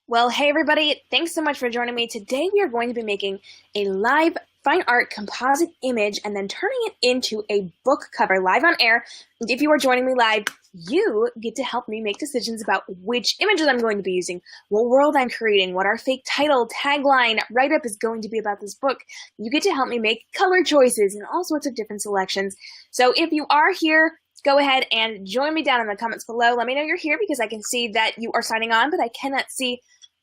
Well, hey everybody, thanks so much for joining me. Today we are going to be making a live fine art composite image and then turning it into a book cover live on air. And if you are joining me live, you get to help me make decisions about which images I'm going to be using, what world I'm creating, what our fake title, tagline, write-up is going to be about this book. You get to help me make color choices and all sorts of different selections. So if you are here, go ahead and join me down in the comments below. Let me know you're here because I can see that you are signing on, but I cannot see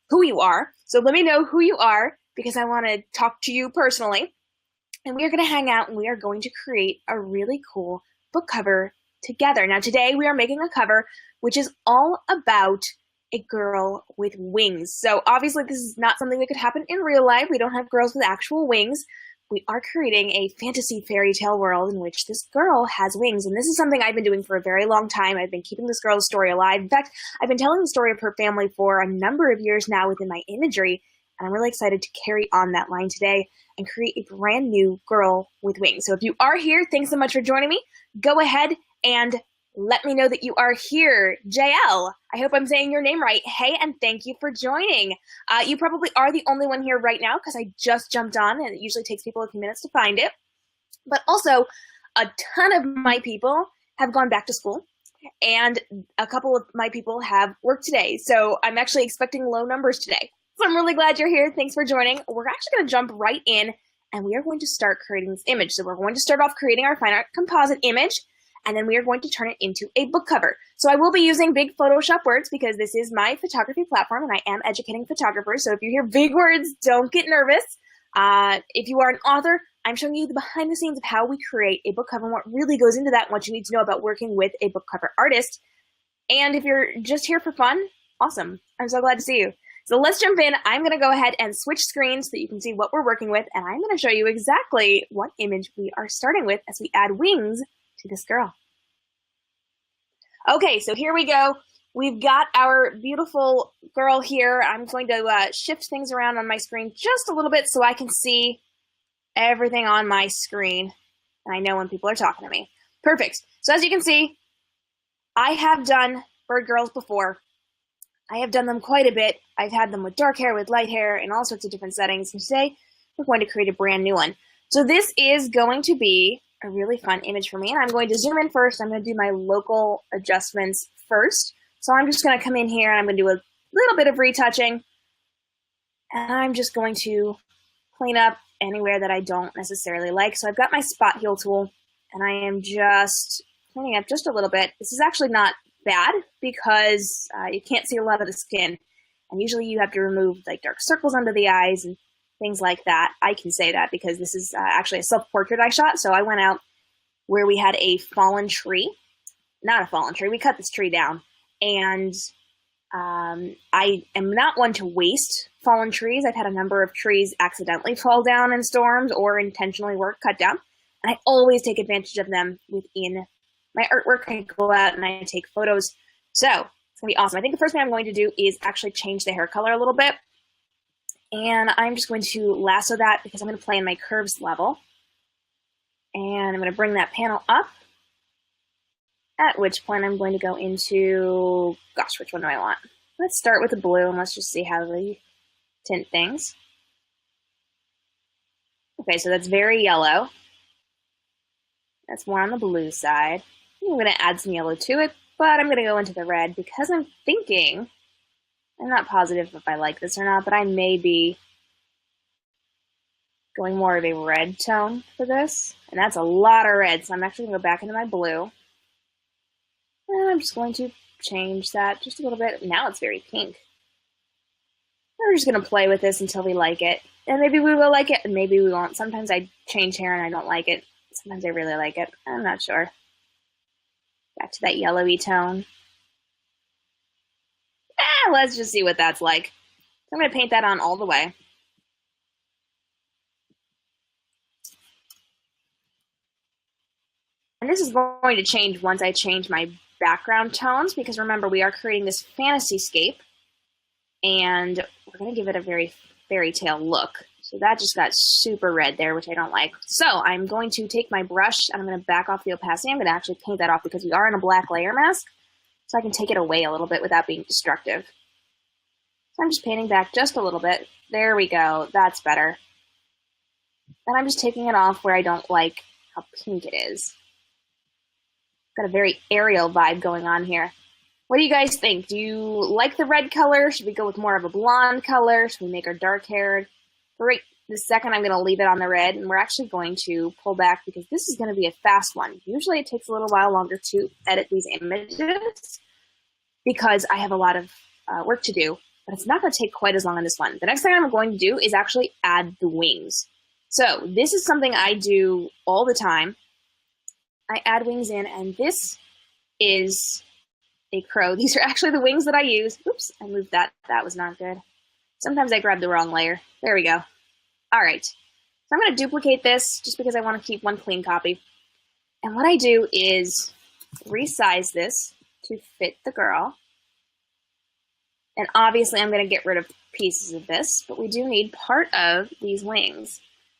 who you are. So let me know who you are because I want to talk to you personally. And we are going to hang out and we are going to create a really cool book cover together. Now today we are making a cover which is all about a girl with wings. So obviously this is not something that could happen in real life. We don't have girls with actual wings. We are creating a fantasy fairy tale world in which this girl has wings. And this is something I've been doing for a very long time. I've been keeping this girl's story alive. In fact, I've been telling the story of her family for a number of years now within my imagery. And I'm really excited to carry on that line today and create a brand new girl with wings. So if you are here, thanks so much for joining me. Go ahead and let me know that you are here. JL, I hope I'm saying your name right. Hey, and thank you for joining. You probably are the only one here right now because I just jumped on and it usually takes people a few minutes to find it. But also, a ton of my people have gone back to school and a couple of my people have work today. So I'm actually expecting low numbers today. So I'm really glad you're here. Thanks for joining. We're actually going to jump right in and we are going to start creating this image. So we're going to start off creating our fine art composite image. And then we are going to turn it into a book cover. So I will be using big Photoshop words because this is my photography platform and I am educating photographers. So if you hear big words, don't get nervous. If you are an author, I'm showing you the behind the scenes of how we create a book cover and what really goes into that and what you need to know about working with a book cover artist. And if you're just here for fun, awesome. I'm so glad to see you. So let's jump in. I'm going to go ahead and switch screens so that you can see what we're working with. And I'm going to show you exactly what image we are starting with as we add wings to this girl. Okay, so here we go. We've got our beautiful girl here. I'm going to shift things around on my screen just a little bit so I can see everything on my screen. And I know when people are talking to me. Perfect. So as you can see, I have done bird girls before. I have done them quite a bit. I've had them with dark hair, with light hair, in all sorts of different settings. And today, we're going to create a brand new one. So this is going to be a really fun image for me. And I'm going to zoom in first. I'm going to do my local adjustments first. So I'm just going to come in here and I'm going to do a little bit of retouching. And I'm just going to clean up anywhere that I don't necessarily like. So I've got my spot heal tool and I am just cleaning up just a little bit. This is actually not bad because you can't see a lot of the skin. And usually you have to remove like dark circles under the eyes and things like that. I can say that because this is actually a self-portrait I shot. So I went out where we had a fallen tree. Not a fallen tree. We cut this tree down. And I am not one to waste fallen trees. I've had a number of trees accidentally fall down in storms or intentionally were cut down. And I always take advantage of them within my artwork. I go out and I take photos. So it's going to be awesome. I think the first thing I'm going to do is actually change the hair color a little bit. And I'm just going to lasso that because I'm going to play in my curves level. And I'm going to bring that panel up. At which point I'm going to go into, gosh, which one do I want? Let's start with the blue and let's just see how we tint things. Okay, so that's very yellow. That's more on the blue side. I'm going to add some yellow to it, but I'm going to go into the red because I'm thinking, I'm not positive if I like this or not, but I may be going more of a red tone for this. And that's a lot of red, so I'm actually going to go back into my blue. And I'm just going to change that just a little bit. Now it's very pink. We're just going to play with this until we like it. And maybe we will like it, and maybe we won't. Sometimes I change hair and I don't like it. Sometimes I really like it. I'm not sure. Back to that yellowy tone. Let's just see what that's like. I'm going to paint that on all the way. And this is going to change once I change my background tones because remember, we are creating this fantasy scape and we're going to give it a very fairy tale look. So that just got super red there, which I don't like. So I'm going to take my brush and I'm going to back off the opacity. I'm going to actually paint that off because we are in a black layer mask. So I can take it away a little bit without being destructive. So I'm just painting back just a little bit. There we go. That's better. Then I'm just taking it off where I don't like how pink it is. Got a very aerial vibe going on here. What do you guys think? Do you like the red color? Should we go with more of a blonde color? Should we make her dark-haired? Right this second, I'm going to leave it on the red, and we're actually going to pull back because this is going to be a fast one. Usually it takes a little while longer to edit these images because I have a lot of work to do, but it's not going to take quite as long on this one. The next thing I'm going to do is actually add the wings. So this is something I do all the time. I add wings in, and this is a crow. These are actually the wings that I use. Oops, I moved that. That was not good. Sometimes I grab the wrong layer. There we go. All right. So I'm going to duplicate this just because I want to keep one clean copy. And what I do is resize this to fit the girl. And obviously I'm going to get rid of pieces of this, but we do need part of these wings.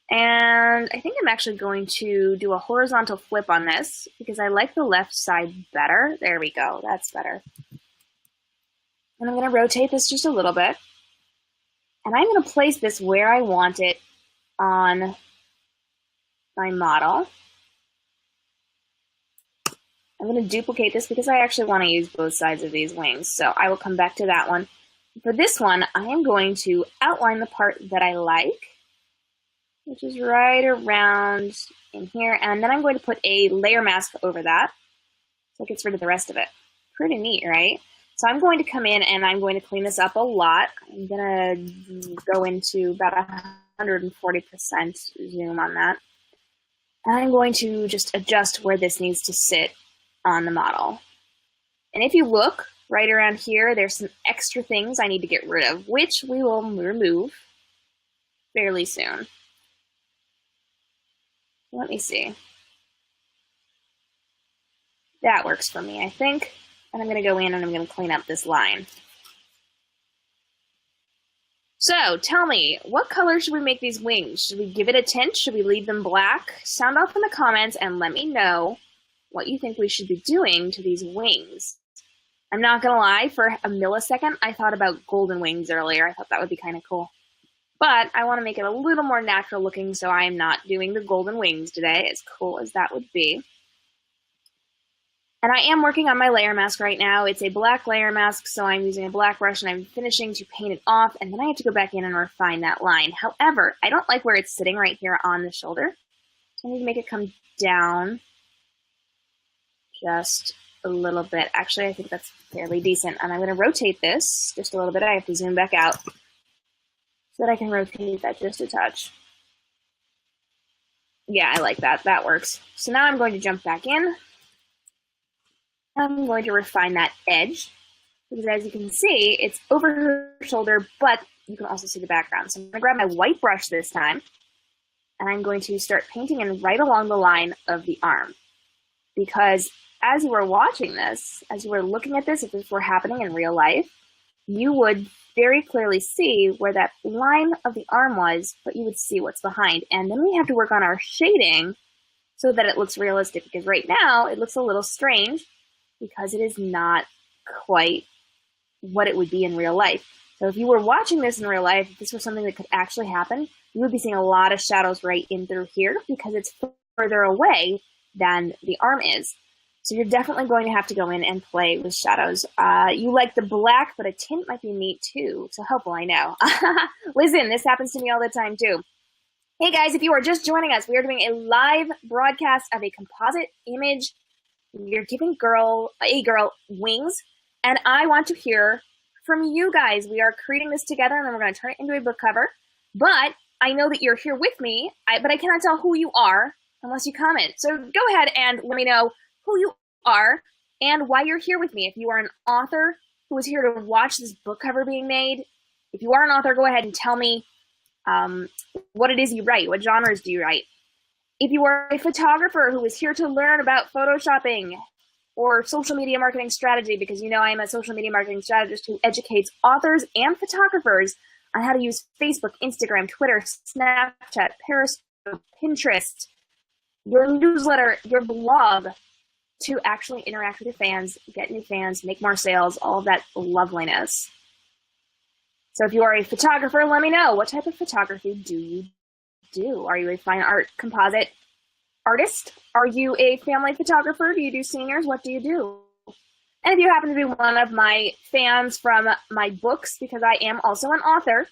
And I think I'm actually going to do a horizontal flip on this because I like the left side better. There we go. That's better. And I'm going to rotate this just a little bit. And I'm going to place this where I want it on my model. I'm going to duplicate this because I actually want to use both sides of these wings. So I will come back to that one. For this one, I am going to outline the part that I like, which is right around in here. And then I'm going to put a layer mask over that so it gets rid of the rest of it. Pretty neat, right? So I'm going to come in and I'm going to clean this up a lot. I'm going to go into about 140% zoom on that. And I'm going to just adjust where this needs to sit on the model. And if you look right around here, there's some extra things I need to get rid of, which we will remove fairly soon. Let me see. That works for me, I think. And I'm going to go in and I'm going to clean up this line. So tell me, what color should we make these wings? Should we give it a tint? Should we leave them black? Sound off in the comments and let me know what you think we should be doing to these wings. I'm not going to lie, for a millisecond, I thought about golden wings earlier. I thought that would be kind of cool. But I want to make it a little more natural looking, so I am not doing the golden wings today, as cool as that would be. And I am working on my layer mask right now. It's a black layer mask, so I'm using a black brush and I'm finishing to paint it off, and then I have to go back in and refine that line. However, I don't like where it's sitting right here on the shoulder. So I need to make it come down just a little bit. Actually, I think that's fairly decent. And I'm going to rotate this just a little bit. I have to zoom back out so that I can rotate that just a touch. Yeah, I like that. That works. So now I'm going to jump back in. I'm going to refine that edge because as you can see, it's over her shoulder, but you can also see the background. So I'm going to grab my white brush this time, and I'm going to start painting in right along the line of the arm. Because as you were watching this, as you were looking at this, if this were happening in real life, you would very clearly see where that line of the arm was, but you would see what's behind. And then we have to work on our shading so that it looks realistic, because right now it looks a little strange because it is not quite what it would be in real life. So if you were watching this in real life, if this was something that could actually happen, you would be seeing a lot of shadows right in through here because it's further away than the arm is. So you're definitely going to have to go in and play with shadows. You like the black, but a tint might be neat too. So helpful, I know. Listen, this happens to me all the time too. Hey guys, if you are just joining us, we are doing a live broadcast of a composite image. You're giving a girl wings, and I want to hear from you guys. We are creating this together, and then we're going to turn it into a book cover. But I know that you're here with me, but I cannot tell who you are unless you comment. So go ahead and let me know who you are and why you're here with me. If you are an author who is here to watch this book cover being made, if you are an author, go ahead and tell me what it is you write. What genres do you write? If you are a photographer who is here to learn about photoshopping or social media marketing strategy, because you know I am a social media marketing strategist who educates authors and photographers on how to use Facebook, Instagram, Twitter, Snapchat, Periscope, Pinterest, your newsletter, your blog, to actually interact with your fans, get new fans, make more sales, all of that loveliness. So if you are a photographer, let me know. What type of photography do you do? Are you a fine art composite artist? Are you a family photographer? Do you do seniors? What do you do? And if you happen to be one of my fans from my books, because I am also an author,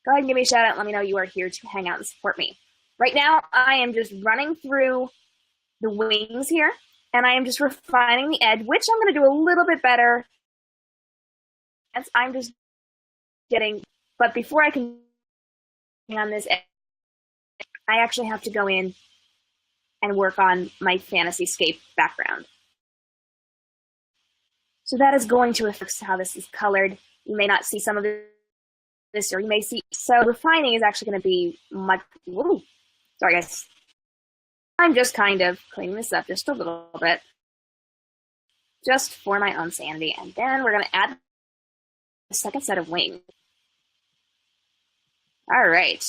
go ahead and give me a shout out and let me know you are here to hang out and support me. Right now, I am just running through the wings here, and I am just refining the edge, which I'm going to do a little bit better. I'm just getting, but before I can on this edge, I actually have to go in and work on my fantasy-scape background. So that is going to affect how this is colored. You may not see some of this, or you may see, so refining is actually going to be much, whoa, sorry guys. I'm just kind of cleaning this up just a little bit, just for my own sanity. And then we're going to add a second set of wings. All right,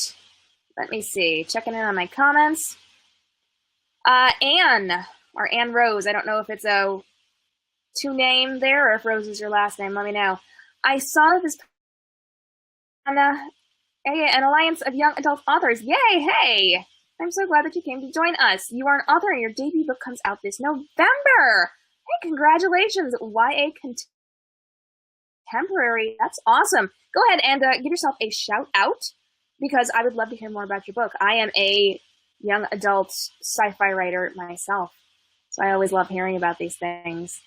let me see, checking in on my comments. Anne, or Anne Rose, I don't know if it's a two-name there or if Rose is your last name, let me know. I saw this on an alliance of young adult authors. Yay, hey! I'm so glad that you came to join us. You are an author and your debut book comes out this November. Hey, congratulations, YA Contemporary. That's awesome. Go ahead and give yourself a shout out because I would love to hear more about your book. I am a young adult sci-fi writer myself, so I always love hearing about these things.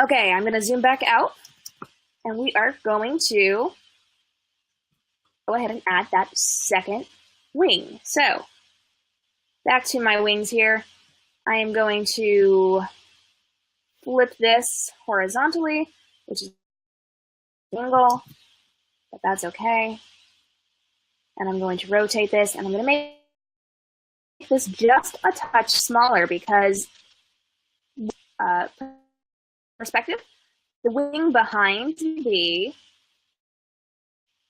Okay, I'm going to zoom back out, and we are going to go ahead and add that second wing. So, back to my wings here. I am going to flip this horizontally, which is an angle, but that's okay. And I'm going to rotate this, and I'm going to make this just a touch smaller because perspective, the wing behind be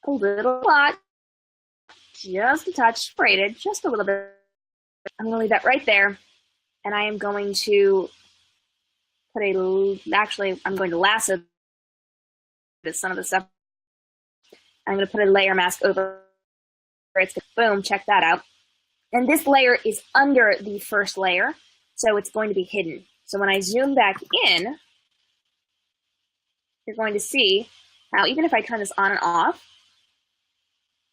a little lot, just a touch braided, just a little bit. I'm going to leave that right there, and I am going to put I'm going to lasso some of the stuff. I'm going to put a layer mask over it. Boom, check that out. And this layer is under the first layer, so it's going to be hidden. So when I zoom back in, you're going to see how even if I turn this on and off,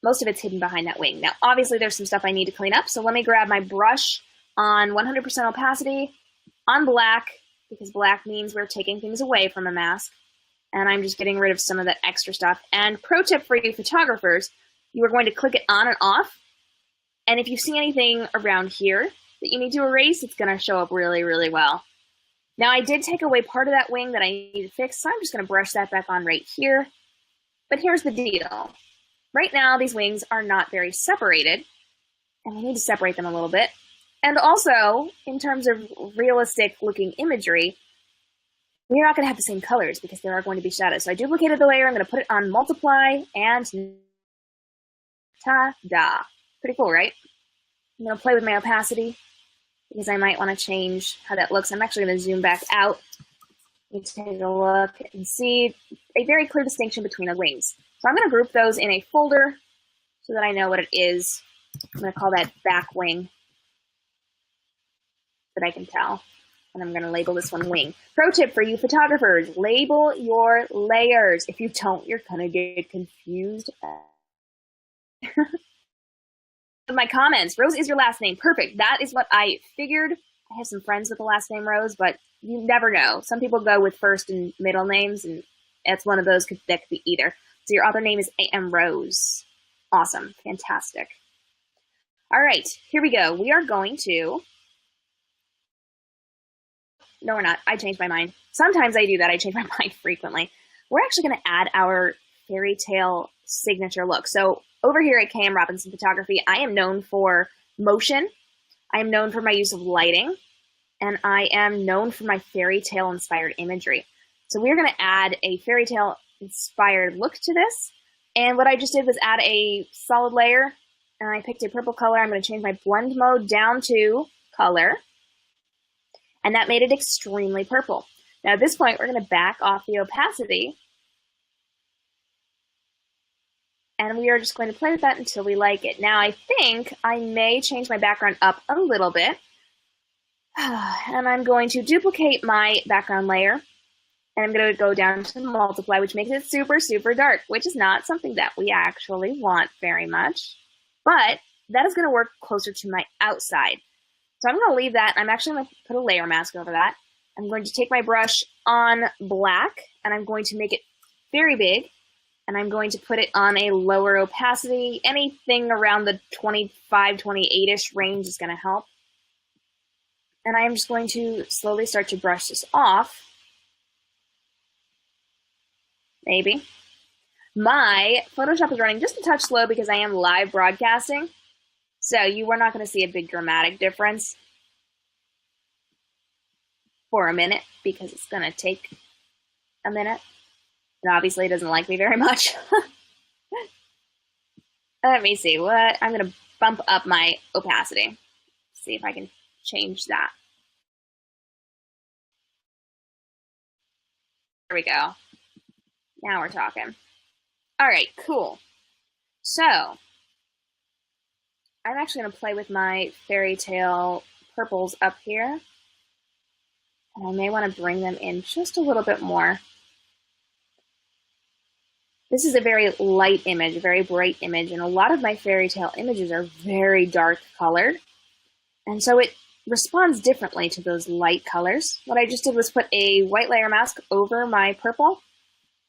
most of it's hidden behind that wing. Now, obviously, there's some stuff I need to clean up, so let me grab my brush on 100% opacity, on black, because black means we're taking things away from a mask, and I'm just getting rid of some of that extra stuff. And pro tip for you photographers, you are going to click it on and off, and if you see anything around here that you need to erase, it's going to show up really, really well. Now, I did take away part of that wing that I need to fix, so I'm just going to brush that back on right here. But here's the deal. Right now, these wings are not very separated, and we need to separate them a little bit. And also, in terms of realistic-looking imagery, we're not going to have the same colors because there are going to be shadows. So I duplicated the layer. I'm going to put it on multiply, and ta-da. Pretty cool, right? I'm going to play with my opacity because I might want to change how that looks. I'm actually going to zoom back out. You take a look and see a very clear distinction between the wings. So I'm going to group those in a folder so that I know what it is. I'm going to call that back wing that I can tell. And I'm going to label this one wing. Pro tip for you photographers, label your layers. If you don't, you're going to get confused. My comments, Rose is your last name. Perfect. That is what I figured. I have some friends with the last name Rose, but you never know. Some people go with first and middle names, and it's one of those that could be either. So your author name is A.M. Rose. Awesome. Fantastic. All right, here we go. We are going to... No, we're not. I changed my mind. Sometimes I do that. I change my mind frequently. We're actually going to add our fairy tale signature look. So over here at KM Robinson Photography, I am known for motion. I am known for my use of lighting. And I am known for my fairy tale inspired imagery. So we're going to add a fairy tale inspired look to this. And what I just did was add a solid layer. And I picked a purple color. I'm going to change my blend mode down to color. And that made it extremely purple. Now at this point, we're going to back off the opacity. And we are just going to play with that until we like it. Now, I think I may change my background up a little bit. And I'm going to duplicate my background layer. And I'm going to go down to multiply, which makes it super, super dark, which is not something that we actually want very much. But that is going to work closer to my outside. So I'm going to leave that. I'm actually going to put a layer mask over that. I'm going to take my brush on black, and I'm going to make it very big. And I'm going to put it on a lower opacity. Anything around the 25, 28-ish range is going to help. And I'm just going to slowly start to brush this off. Maybe. My Photoshop is running just a touch slow because I am live broadcasting. So you are not going to see a big dramatic difference for a minute because it's going to take a minute. It obviously doesn't like me very much. Let me see what I'm going to bump up my opacity. See if I can change that. There we go. Now we're talking. All right, cool. So I'm actually going to play with my fairy tale purples up here. And I may want to bring them in just a little bit more. This is a very light image, a very bright image, and a lot of my fairy tale images are very dark colored. And so it responds differently to those light colors. What I just did was put a white layer mask over my purple,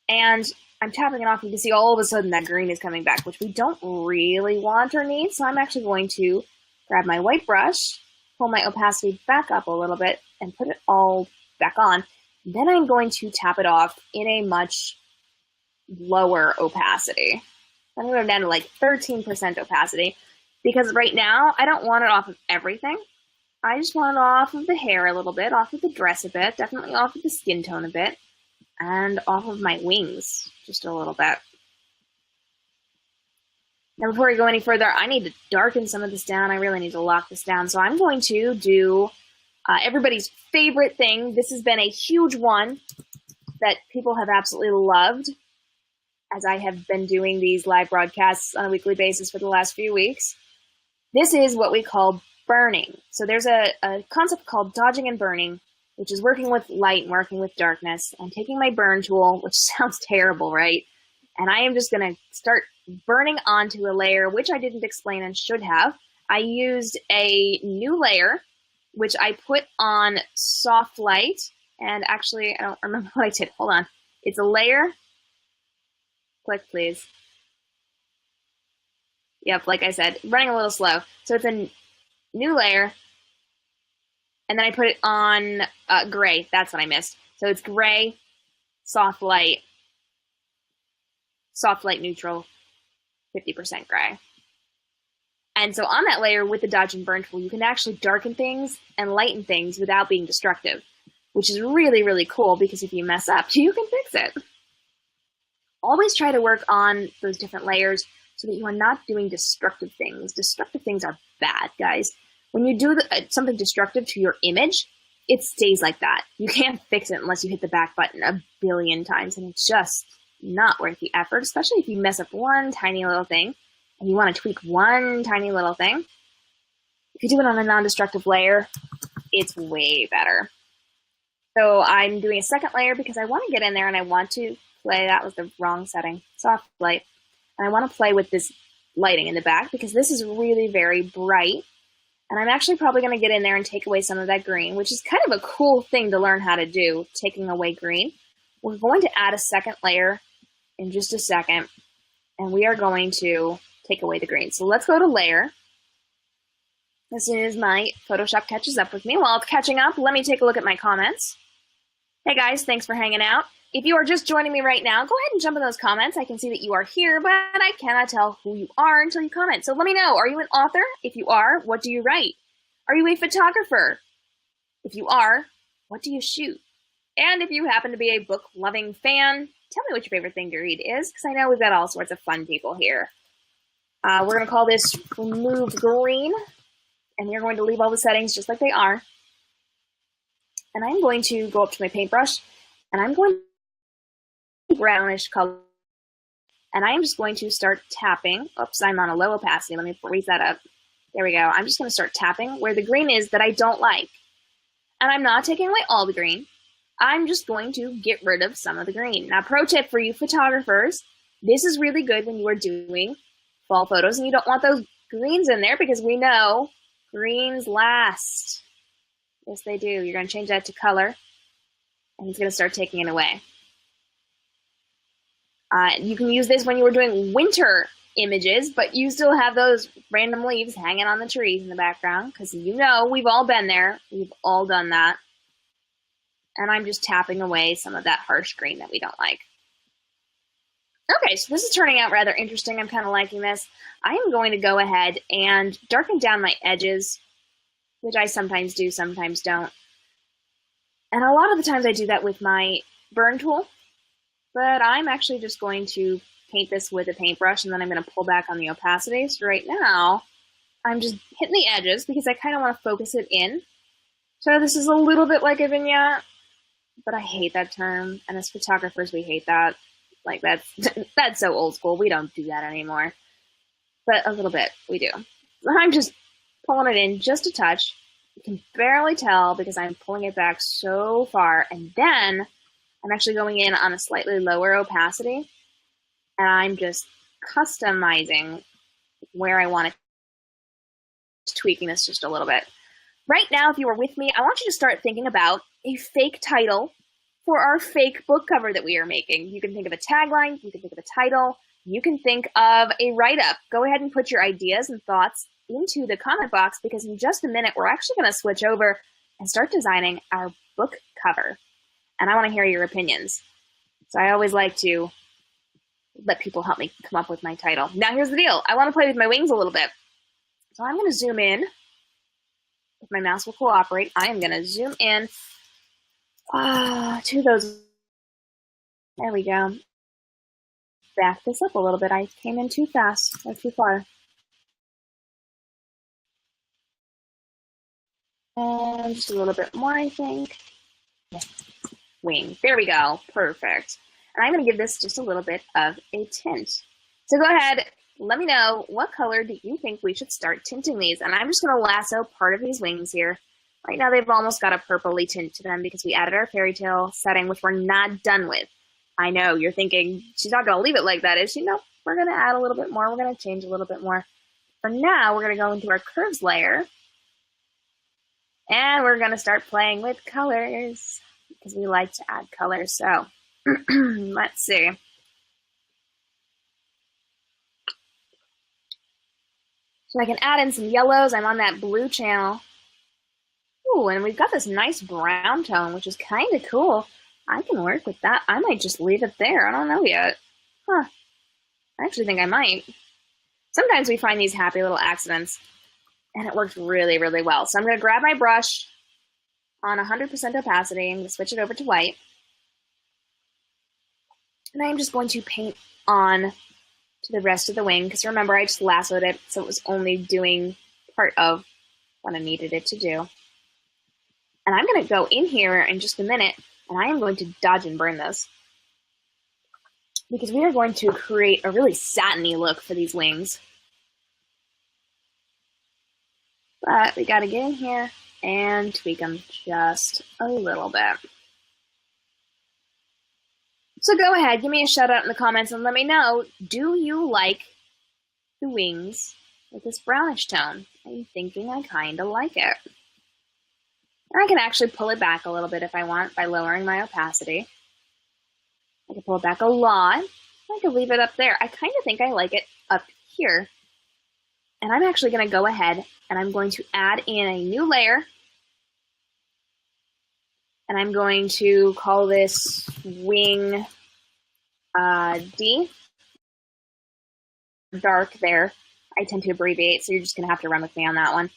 and I'm tapping it off. You can see all of a sudden that green is coming back, which we don't really want or need. So I'm actually going to grab my white brush, pull my opacity back up a little bit, and put it all back on. Then I'm going to tap it off in a much lower opacity. I'm going to go down to like 13% opacity because right now I don't want it off of everything. I just want it off of the hair a little bit, off of the dress a bit, definitely off of the skin tone a bit, and off of my wings just a little bit. Now before we go any further, I need to darken some of this down. I really need to lock this down. So I'm going to do everybody's favorite thing. This has been a huge one that people have absolutely loved, as I have been doing these live broadcasts on a weekly basis for the last few weeks. This is what we call burning. So there's a concept called dodging and burning, which is working with light and working with darkness. I'm taking my burn tool, which sounds terrible, right? And I am just going to start burning onto a layer, which I didn't explain and should have. I used a new layer, which I put on soft light. And actually, I don't remember what I did. Hold on. It's a layer. Click, please. Yep, like I said, running a little slow. So it's a new layer. And then I put it on gray. That's what I missed. So it's gray, soft light neutral, 50% gray. And so on that layer with the dodge and burn tool, you can actually darken things and lighten things without being destructive, which is really, really cool because if you mess up, you can fix it. Always try to work on those different layers so that you are not doing destructive things. Destructive things are bad, guys. When you do something destructive to your image, it stays like that. You can't fix it unless you hit the back button a billion times, and it's just not worth the effort, especially if you mess up one tiny little thing and you want to tweak one tiny little thing. If you do it on a non-destructive layer, it's way better. So I'm doing a second layer because I want to get in there and I want to play, that was the wrong setting, soft light. And I want to play with this lighting in the back because this is really very bright. And I'm actually probably going to get in there and take away some of that green, which is kind of a cool thing to learn how to do, taking away green. We're going to add a second layer in just a second, and we are going to take away the green. So let's go to layer. As soon as my Photoshop catches up with me, while it's catching up, let me take a look at my comments. Hey guys, thanks for hanging out. If you are just joining me right now, go ahead and jump in those comments. I can see that you are here, but I cannot tell who you are until you comment. So let me know, are you an author? If you are, what do you write? Are you a photographer? If you are, what do you shoot? And if you happen to be a book-loving fan, tell me what your favorite thing to read is, because I know we've got all sorts of fun people here. We're going to call this Remove Green, and we're going to leave all the settings just like they are. And I'm going to go up to my paintbrush, and I'm going to brownish color. And I am just going to start tapping. Oops, I'm on a low opacity. Let me raise that up. There we go. I'm just going to start tapping where the green is that I don't like. And I'm not taking away all the green. I'm just going to get rid of some of the green. Now, pro tip for you photographers, this is really good when you are doing fall photos and you don't want those greens in there because we know greens last. Yes, they do. You're going to change that to color and it's going to start taking it away. You can use this when you were doing winter images, but you still have those random leaves hanging on the trees in the background because you know we've all been there. We've all done that. And I'm just tapping away some of that harsh green that we don't like. Okay, so this is turning out rather interesting. I'm kind of liking this. I am going to go ahead and darken down my edges, which I sometimes do, sometimes don't. And a lot of the times I do that with my burn tool, but I'm actually just going to paint this with a paintbrush and then I'm going to pull back on the opacity. So right now, I'm just hitting the edges because I kind of want to focus it in. So this is a little bit like a vignette, but I hate that term. And as photographers, we hate that. Like that's so old school. We don't do that anymore. But a little bit, we do. So I'm just pulling it in just a touch. You can barely tell because I'm pulling it back so far. And then I'm actually going in on a slightly lower opacity. And I'm just customizing where I want it, tweaking this just a little bit. Right now, if you are with me, I want you to start thinking about a fake title for our fake book cover that we are making. You can think of a tagline, you can think of a title, you can think of a write-up. Go ahead and put your ideas and thoughts into the comment box because in just a minute, we're actually going to switch over and start designing our book cover. And I want to hear your opinions. So I always like to let people help me come up with my title. Now here's the deal. I want to play with my wings a little bit. So I'm going to zoom in. If my mouse will cooperate, I am going to zoom in to those. There we go. Back this up a little bit. I came in too fast or too far. And just a little bit more, I think. Wing. There we go. Perfect. And I'm going to give this just a little bit of a tint. So go ahead, let me know what color do you think we should start tinting these. And I'm just going to lasso part of these wings here. Right now they've almost got a purpley tint to them because we added our fairy tale setting, which we're not done with. I know, you're thinking, she's not going to leave it like that, is she? No, we're going to add a little bit more. We're going to change a little bit more. For now, we're going to go into our curves layer. And we're going to start playing with colors because we like to add colors. So let's see. So I can add in some yellows. I'm on that blue channel. Ooh, and we've got this nice brown tone, which is kind of cool. I can work with that. I might just leave it there. I don't know yet. Huh. I actually think I might. Sometimes we find these happy little accidents, and it works really, really well. So I'm going to grab my brush on 100% opacity. I'm going to switch it over to white. And I'm just going to paint on to the rest of the wing, because remember, I just lassoed it, so it was only doing part of what I needed it to do. And I'm going to go in here in just a minute, and I am going to dodge and burn this, because we are going to create a really satiny look for these wings. But we got to get in here and tweak them just a little bit. So go ahead, give me a shout out in the comments and let me know, do you like the wings with this brownish tone? I'm thinking I kind of like it. And I can actually pull it back a little bit if I want by lowering my opacity. I can pull it back a lot. I could leave it up there. I kind of think I like it up here. And I'm actually going to go ahead and I'm going to add in a new layer. And I'm going to call this wing D. Dark there. I tend to abbreviate, so you're just going to have to run with me on that one.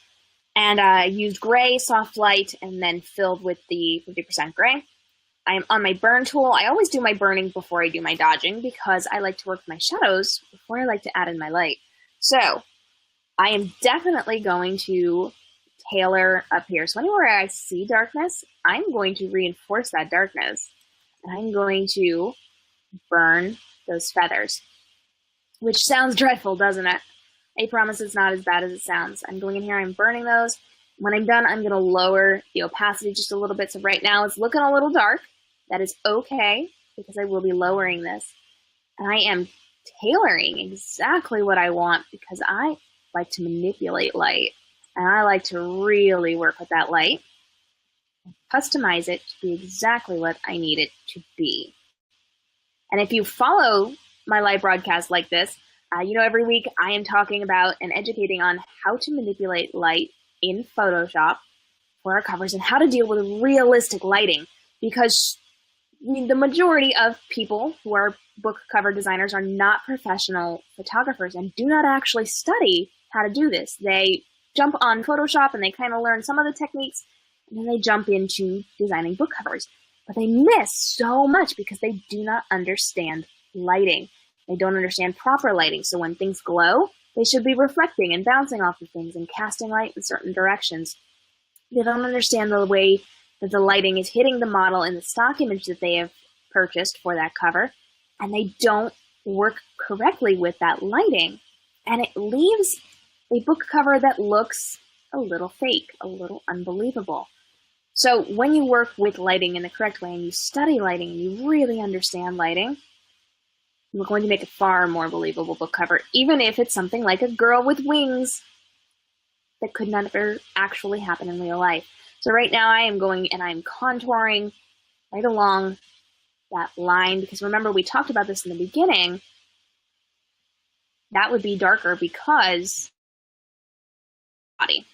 And I used gray, soft light, and then filled with the 50% gray. I am on my burn tool. I always do my burning before I do my dodging because I like to work with my shadows before I like to add in my light. So I am definitely going to tailor up here. So anywhere I see darkness, I'm going to reinforce that darkness. And I'm going to burn those feathers. which sounds dreadful, doesn't it? I promise it's not as bad as it sounds. I'm going in here, I'm burning those. When I'm done, I'm going to lower the opacity just a little bit. So right now it's looking a little dark. That is okay, because I will be lowering this. And I am tailoring exactly what I want because I like to manipulate light. And I like to really work with that light, customize it to be exactly what I need it to be. And if you follow my live broadcast like this, every week I am talking about and educating on how to manipulate light in Photoshop for our covers and how to deal with realistic lighting, because the majority of people who are book cover designers are not professional photographers and do not actually study how to do this. They jump on Photoshop and they kind of learn some of the techniques, and then they jump into designing book covers. But they miss so much because they do not understand lighting. They don't understand proper lighting. So when things glow, they should be reflecting and bouncing off of things and casting light in certain directions. They don't understand the way that the lighting is hitting the model in the stock image that they have purchased for that cover, and they don't work correctly with that lighting. And it leaves a book cover that looks a little fake, a little unbelievable. So when you work with lighting in the correct way and you study lighting and you really understand lighting, you're going to make a far more believable book cover, even if it's something like a girl with wings that could never actually happen in real life. So right now I am going and I'm contouring right along that line, because remember we talked about this in the beginning, that would be darker because body.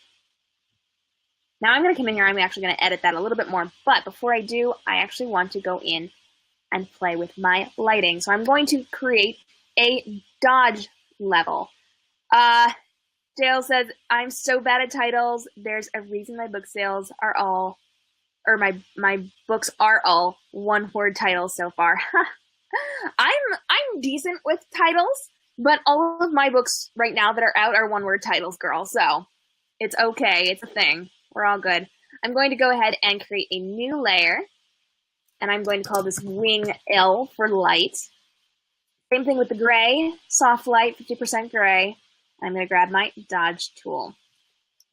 Now I'm going to come in here, I'm actually going to edit that a little bit more, but before I do, I actually want to go in and play with my lighting. So I'm going to create a dodge level. Dale says, I'm so bad at titles. There's a reason my book sales are all, or my books are all one-word titles so far. I'm decent with titles, but all of my books right now that are out are one-word titles, girl. So it's okay. It's a thing. We're all good. I'm going to go ahead and create a new layer, and I'm going to call this Wing L for light. Same thing with the gray, soft light, 50% gray. I'm going to grab my dodge tool.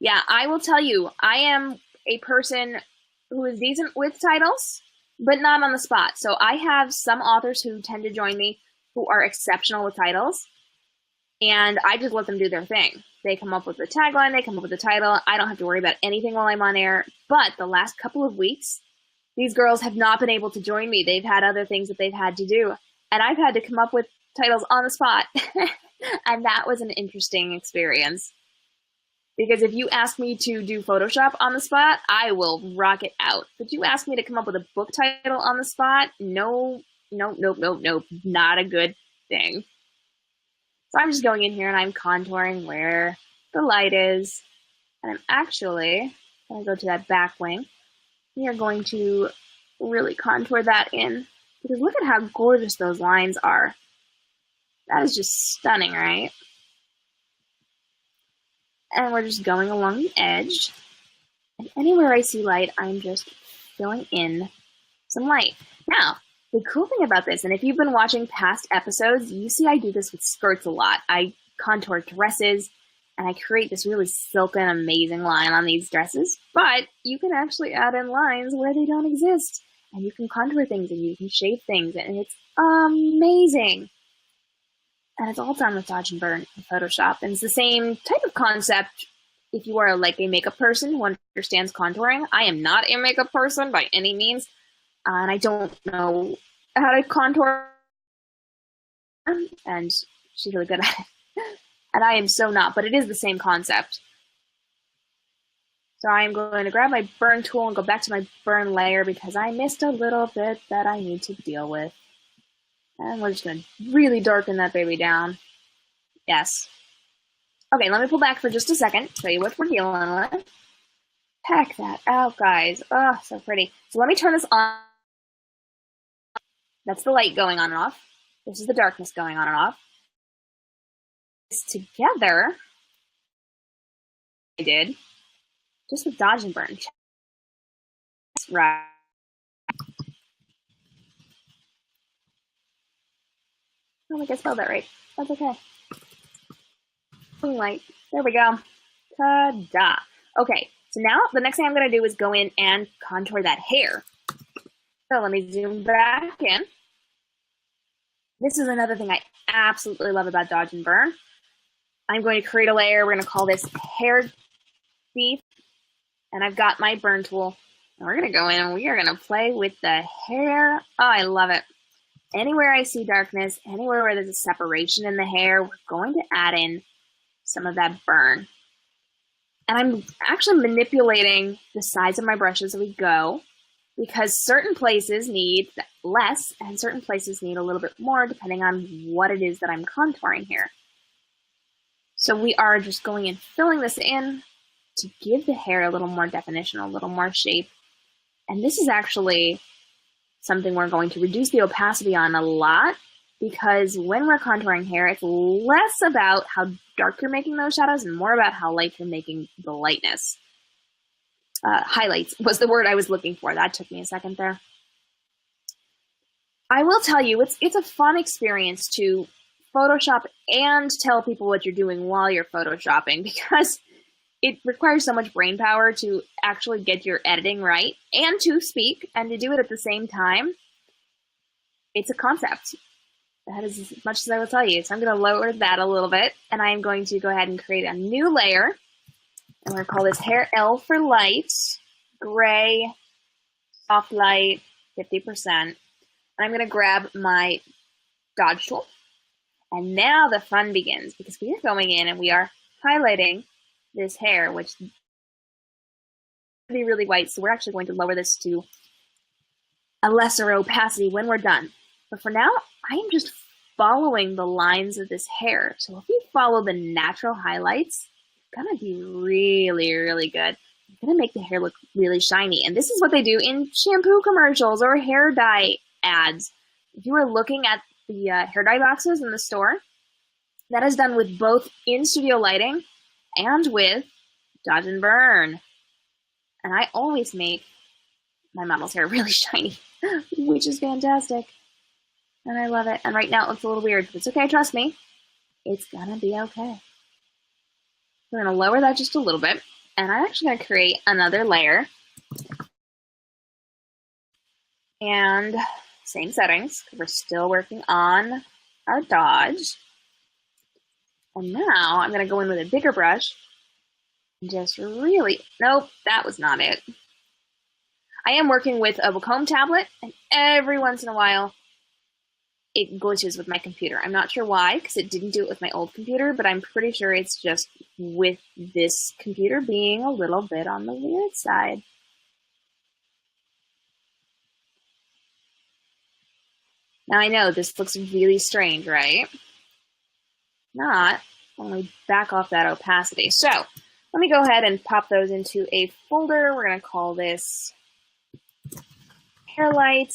Yeah, I will tell you, I am a person who is decent with titles, but not on the spot. So I have some authors who tend to join me who are exceptional with titles, and I just let them do their thing. They come up with the tagline, they come up with the title. I don't have to worry about anything while I'm on air. But the last couple of weeks, these girls have not been able to join me. They've had other things that they've had to do, and I've had to come up with titles on the spot. And that was an interesting experience. Because if you ask me to do Photoshop on the spot, I will rock it out. But you ask me to come up with a book title on the spot, no, not a good thing. So I'm just going in here and I'm contouring where the light is. And I'm actually going to go to that back wing. We are going to really contour that in. Because look at how gorgeous those lines are. That is just stunning, right? And we're just going along the edge. And anywhere I see light, I'm just filling in some light. Now, the cool thing about this, and if you've been watching past episodes, you see I do this with skirts a lot. I contour dresses, and I create this really silken, amazing line on these dresses. But you can actually add in lines where they don't exist. And you can contour things, and you can shape things, and it's amazing. And it's all done with Dodge and Burn in Photoshop. And it's the same type of concept if you are like a makeup person who understands contouring. I am not a makeup person by any means. And I don't know how to contour. And she's really good at it. And I am so not, but it is the same concept. So I'm going to grab my burn tool and go back to my burn layer because I missed a little bit that I need to deal with. And we're just going to really darken that baby down. Yes. Okay, let me pull back for just a second, show you what we're dealing with. Pack that out, guys. Oh, so pretty. So let me turn this on. That's the light going on and off. This is the darkness going on and off. This together, I did, just with Dodge and Burn. Right. I don't think I spelled that right. That's okay. Light. There we go. Ta-da. Okay, so now the next thing I'm going to do is go in and contour that hair. So let me zoom back in. This is another thing I absolutely love about Dodge and Burn. I'm going to create a layer. We're going to call this Hair Beef. And I've got my burn tool. And we're going to go in and we are going to play with the hair. Oh, I love it. Anywhere I see darkness, anywhere where there's a separation in the hair, we're going to add in some of that burn. And I'm actually manipulating the size of my brush as we go, because certain places need less and certain places need a little bit more depending on what it is that I'm contouring here. So we are just going and filling this in to give the hair a little more definition, a little more shape. And this is actually something we're going to reduce the opacity on a lot, because when we're contouring hair, it's less about how dark you're making those shadows and more about how light you're making the lightness. Highlights was the word I was looking for. That took me a second there. I will tell you, it's a fun experience to Photoshop and tell people what you're doing while you're Photoshopping, because it requires so much brain power to actually get your editing right and to speak and to do it at the same time. It's a concept. That is as much as I will tell you. So I'm going to lower that a little bit, and I'm going to go ahead and create a new layer. And we're going to call this Hair L for Light, Gray, Soft Light, 50%. And I'm going to grab my Dodge tool. And now the fun begins, because we are going in and we are highlighting this hair, which is really white. So we're actually going to lower this to a lesser opacity when we're done. But for now, I am just following the lines of this hair. So if you follow the natural highlights, it's going to be really good. It's going to make the hair look really shiny. And this is what they do in shampoo commercials or hair dye ads. If you are looking at the hair dye boxes in the store, that is done with both in-studio lighting and with Dodge and Burn. And I always make my model's hair really shiny, which is fantastic. And I love it. And right now it looks a little weird, but it's okay, trust me. It's gonna be okay. We're gonna lower that just a little bit. And I'm actually gonna create another layer. And same settings, because we're still working on our Dodge. And now I'm gonna go in with a bigger brush. And just really, nope, that was not it. I am working with a Wacom tablet, and every once in a while, it glitches with my computer. I'm not sure why, because it didn't do it with my old computer, but I'm pretty sure it's just with this computer being a little bit on the weird side. Now I know this looks really strange, right? Not when we back off that opacity. So let me go ahead and pop those into a folder. We're going to call this Hair Light.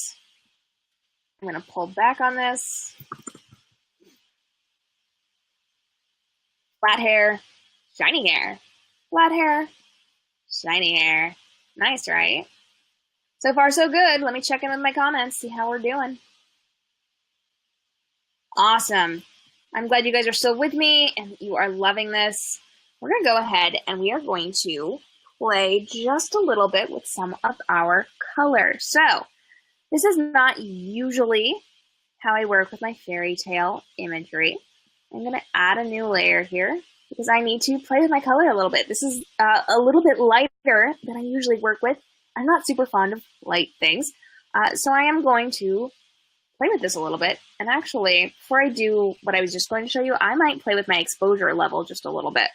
I'm going to pull back on this. Flat hair, shiny hair. Flat hair, shiny hair. Nice, right? So far, so good. Let me check in with my comments, see how we're doing. Awesome. I'm glad you guys are still with me and you are loving this. We're going to go ahead and we are going to play just a little bit with some of our color. So this is not usually how I work with my fairy tale imagery. I'm going to add a new layer here because I need to play with my color a little bit. This is a little bit lighter than I usually work with. I'm not super fond of light things, so I am going to play with this a little bit. And actually, before I do what I was just going to show you, I might play with my exposure level just a little bit.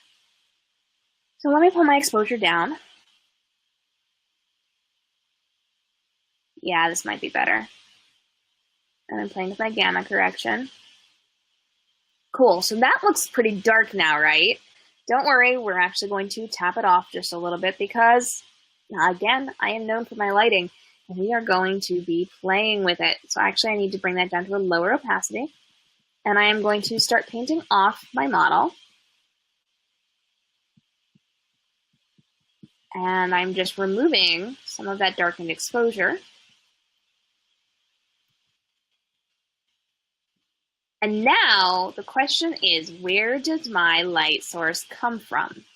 So let me pull my exposure down. Yeah, this might be better. And I'm playing with my gamma correction. Cool, so that looks pretty dark now, right? Don't worry, we're actually going to tap it off just a little bit because, again, I am known for my lighting, and we are going to be playing with it. So actually I need to bring that down to a lower opacity, and I am going to start painting off my model. And I'm just removing some of that darkened exposure. And now the question is, where does my light source come from?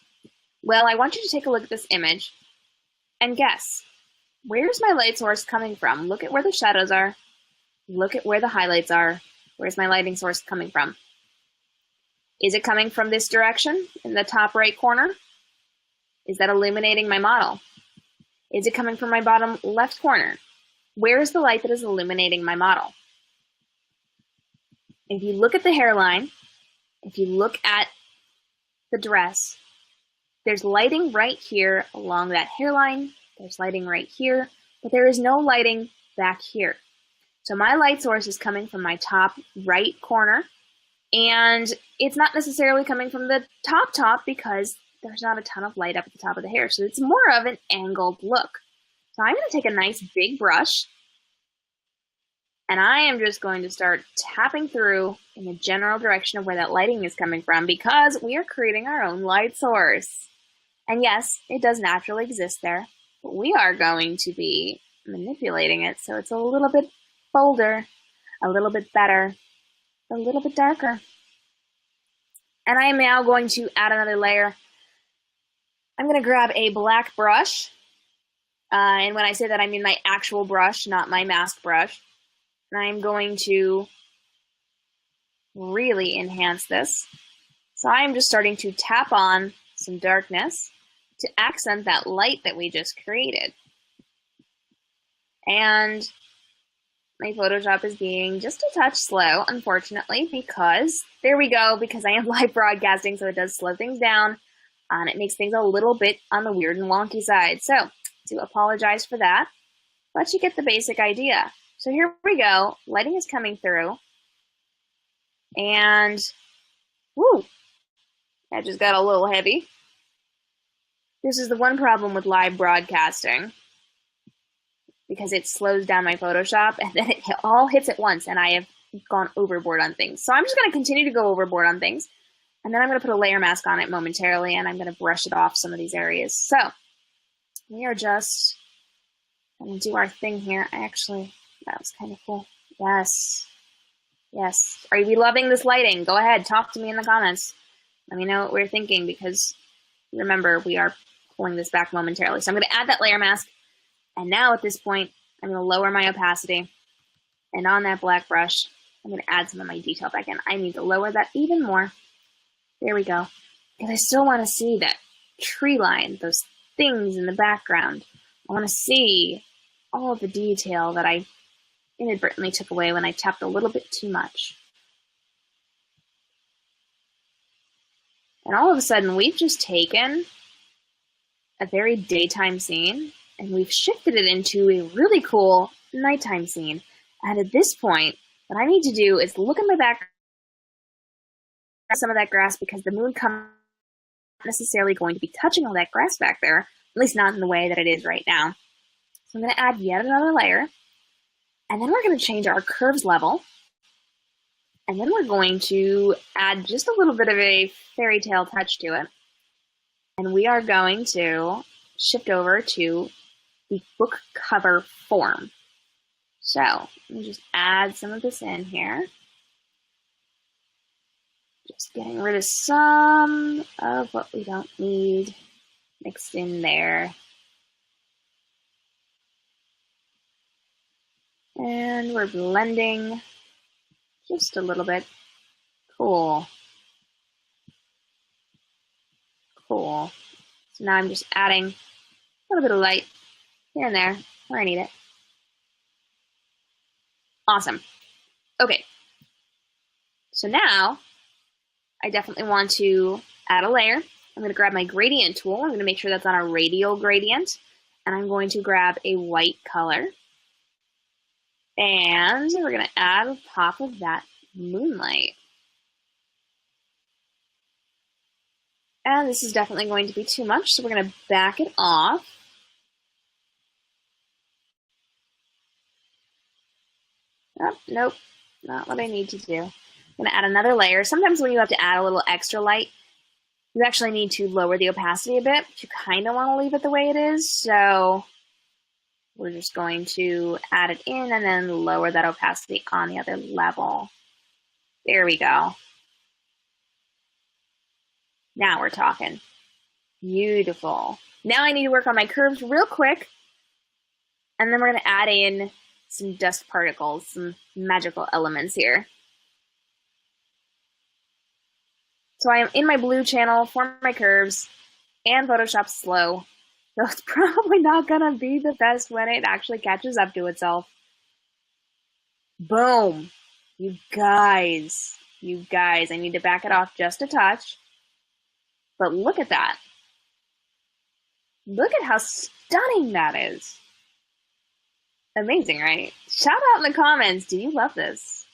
Well, I want you to take a look at this image and guess, where's my light source coming from? Look at where the shadows are. Look at where the highlights are. Where's my lighting source coming from? Is it coming from this direction in the top right corner? Is that illuminating my model? Is it coming from my bottom left corner? Where is the light that is illuminating my model? If you look at the hairline, if you look at the dress, there's lighting right here along that hairline. There's lighting right here, but there is no lighting back here. So my light source is coming from my top right corner, and it's not necessarily coming from the top because there's not a ton of light up at the top of the hair. So it's more of an angled look. So I'm going to take a nice big brush, and I am just going to start tapping through in the general direction of where that lighting is coming from, because we are creating our own light source. And yes, it does naturally exist there, but we are going to be manipulating it so it's a little bit bolder, a little bit better, a little bit darker. And I am now going to add another layer. I'm going to grab a black brush. And when I say that, I mean my actual brush, not my mask brush. And I'm going to really enhance this. So I'm just starting to tap on some darkness to accent that light that we just created. And my Photoshop is being just a touch slow, unfortunately, because there we go, because I am live broadcasting, so it does slow things down, and it makes things a little bit on the weird and wonky side. So, do apologize for that, but you get the basic idea. So here we go, lighting is coming through, and whoo, that just got a little heavy. This is the one problem with live broadcasting, because it slows down my Photoshop, and then it all hits at once, and I have gone overboard on things. So I'm just going to continue to go overboard on things, and then I'm going to put a layer mask on it momentarily, and I'm going to brush it off some of these areas. So we are just going to do our thing here. Actually, that was kind of cool. Yes. Yes. Are you loving this lighting? Go ahead. Talk to me in the comments. Let me know what we're thinking, because remember, we are pulling this back momentarily. So I'm going to add that layer mask. And now at this point, I'm going to lower my opacity. And on that black brush, I'm going to add some of my detail back in. I need to lower that even more. There we go. Because I still want to see that tree line, those things in the background. I want to see all of the detail that I inadvertently took away when I tapped a little bit too much. And all of a sudden, we've just taken a very daytime scene, and we've shifted it into a really cool nighttime scene. And at this point, what I need to do is look at my background, some of that grass, because the moon comes not necessarily going to be touching all that grass back there, at least not in the way that it is right now. So I'm going to add yet another layer, and then we're going to change our curves level, and then we're going to add just a little bit of a fairy tale touch to it. And we are going to shift over to the book cover form. So let me just add some of this in here. Just getting rid of some of what we don't need mixed in there. And we're blending just a little bit. Cool. Cool. So now I'm just adding a little bit of light here and there where I need it. Awesome. Okay. So now I definitely want to add a layer. I'm going to grab my gradient tool. I'm going to make sure that's on a radial gradient. And I'm going to grab a white color. And we're going to add on top of that moonlight. And this is definitely going to be too much, so we're going to back it off. Oh, nope, not what I need to do. I'm going to add another layer. Sometimes when you have to add a little extra light, you actually need to lower the opacity a bit, but you kind of want to leave it the way it is. So we're just going to add it in and then lower that opacity on the other level. There we go. Now we're talking. Beautiful. Now I need to work on my curves real quick, and then we're going to add in some dust particles, some magical elements here. So I am in my blue channel for my curves, and Photoshop's slow. So it's probably not going to be the best when it actually catches up to itself. Boom. You guys, I need to back it off just a touch. But look at that. Look at how stunning that is. Amazing, right? Shout out in the comments. Do you love this?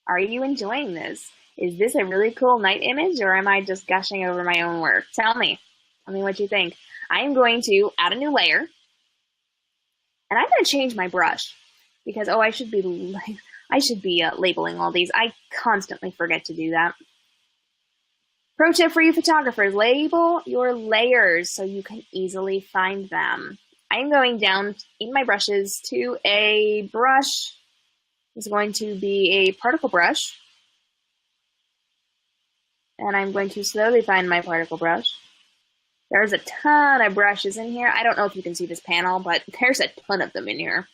Are you enjoying this? Is this a really cool night image, or am I just gushing over my own work? Tell me what you think. I am going to add a new layer, and I'm going to change my brush because, I should be labeling all these. I constantly forget to do that. Pro tip for you photographers, label your layers so you can easily find them. I'm going down in my brushes to a brush. It's going to be a particle brush. And I'm going to slowly find my particle brush. There's a ton of brushes in here. I don't know if you can see this panel, but there's a ton of them in here.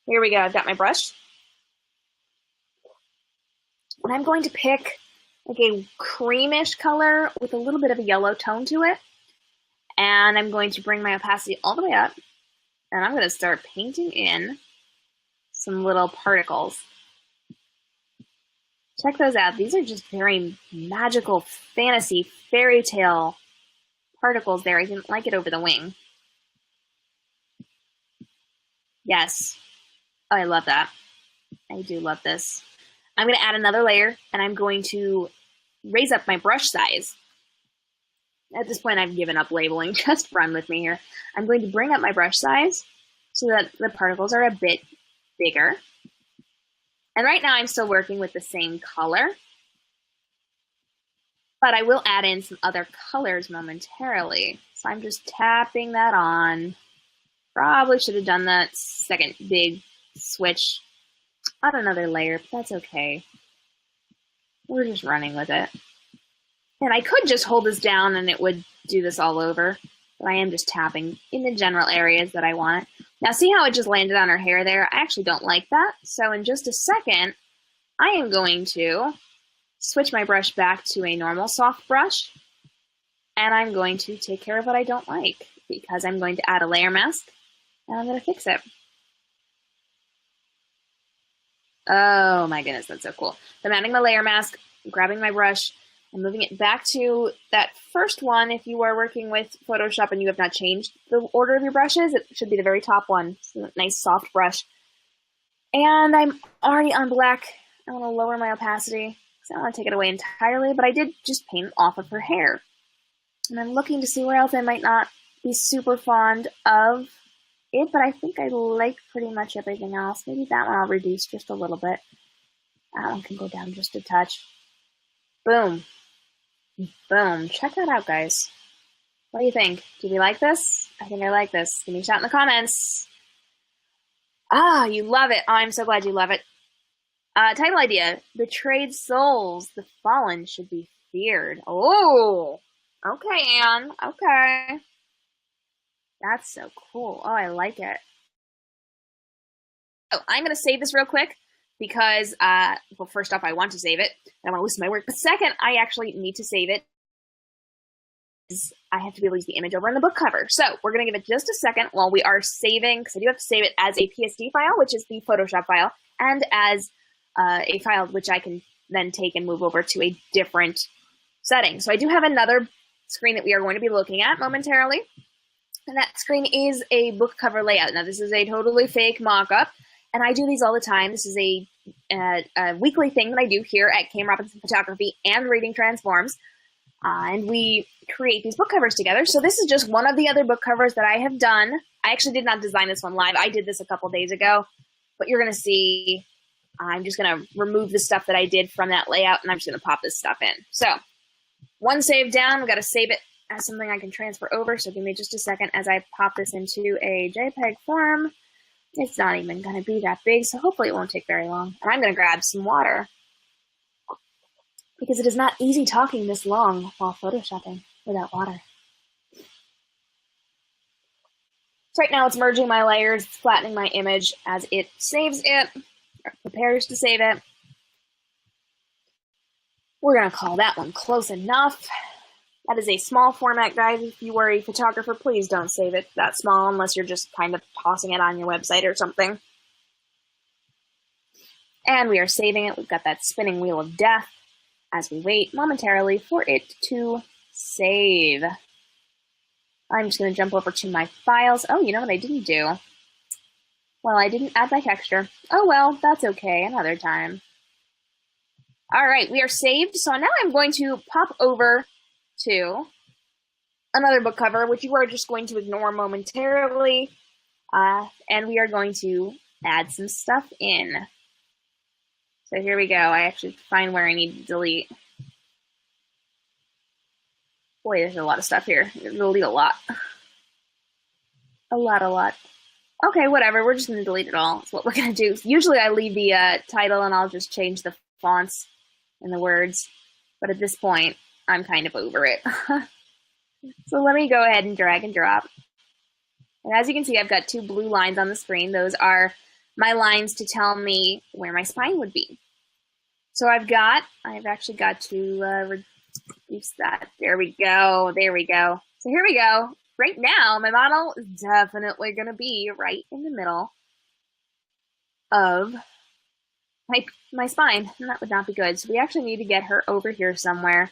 Here we go. I've got my brush. And I'm going to pick like a creamish color with a little bit of a yellow tone to it. And I'm going to bring my opacity all the way up. And I'm going to start painting in some little particles. Check those out. These are just very magical, fantasy, fairy tale particles there. I didn't like it over the wing. Yes. Oh, I love that. I do love this. I'm going to add another layer, and I'm going to raise up my brush size. At this point, I've given up labeling. Just run with me here. I'm going to bring up my brush size so that the particles are a bit bigger. And right now, I'm still working with the same color. But I will add in some other colors momentarily. So I'm just tapping that on. Probably should have done that second big switch on another layer, but that's okay. We're just running with it. And I could just hold this down and it would do this all over, but I am just tapping in the general areas that I want. Now see how it just landed on her hair there? I actually don't like that. So in just a second, I am going to switch my brush back to a normal soft brush, and I'm going to take care of what I don't like because I'm going to add a layer mask and I'm going to fix it. Oh my goodness, that's so cool. So I'm adding my layer mask, grabbing my brush, and moving it back to that first one. If you are working with Photoshop and you have not changed the order of your brushes, it should be the very top one. So a nice soft brush. And I'm already on black. I want to lower my opacity because I don't want to take it away entirely, but I did just paint off of her hair. And I'm looking to see where else I might not be super fond of it, but I think I like pretty much everything else. Maybe that one I'll reduce just a little bit. That one can go down just a touch. Boom. Boom. Check that out, guys. What do you think? Do we like this? I think I like this. Give me a shout in the comments. Ah, you love it. Oh, I'm so glad you love it. Title idea. Betrayed souls. The fallen should be feared. Oh. Okay, Anne. Okay. That's so cool. Oh, I like it. Oh, I'm going to save this real quick because, well, first off, I want to save it. I want to listen to my work. But second, I actually need to save it. I have to be able to use the image over in the book cover. So we're going to give it just a second while we are saving, because I do have to save it as a PSD file, which is the Photoshop file, and as a file which I can then take and move over to a different setting. So I do have another screen that we are going to be looking at momentarily. And that screen is a book cover layout. Now, this is a totally fake mock-up, and I do these all the time. This is a weekly thing that I do here at Cam Robinson Photography and Reading Transforms, and we create these book covers together. So this is just one of the other book covers that I have done. I actually did not design this one live. I did this a couple days ago, but you're going to see I'm just going to remove the stuff that I did from that layout, and I'm just going to pop this stuff in. So one save down. We've got to save it as something I can transfer over, so give me just a second as I pop this into a JPEG form. It's not even going to be that big, so hopefully it won't take very long. And I'm going to grab some water. because it is not easy talking this long while photoshopping without water. So right now it's merging my layers, it's flattening my image as it saves it, or prepares to save it. We're going to call that one close enough. That is a small format, guys. If you are a photographer, please don't save it that small unless you're just kind of tossing it on your website or something. And we are saving it. We've got that spinning wheel of death as we wait momentarily for it to save. I'm just going to jump over to my files. Oh, you know what I didn't do? Well, I didn't add my texture. Oh, well, that's okay. Another time. All right, we are saved. So now I'm going to pop over to another book cover, which you are just going to ignore momentarily. And we are going to add some stuff in. So here we go. I actually find where I need to delete. Boy, there's a lot of stuff here. Delete a lot. A lot. Okay, whatever. We're just going to delete it all. That's what we're going to do. Usually I leave the title and I'll just change the fonts and the words. But at this point, I'm kind of over it. So let me go ahead and drag and drop. And as you can see, I've got 2 blue lines on the screen. Those are my lines to tell me where my spine would be. So I've actually got to reduce that. There we go. So here we go. Right now, my model is definitely going to be right in the middle of my spine, and that would not be good. So we actually need to get her over here somewhere.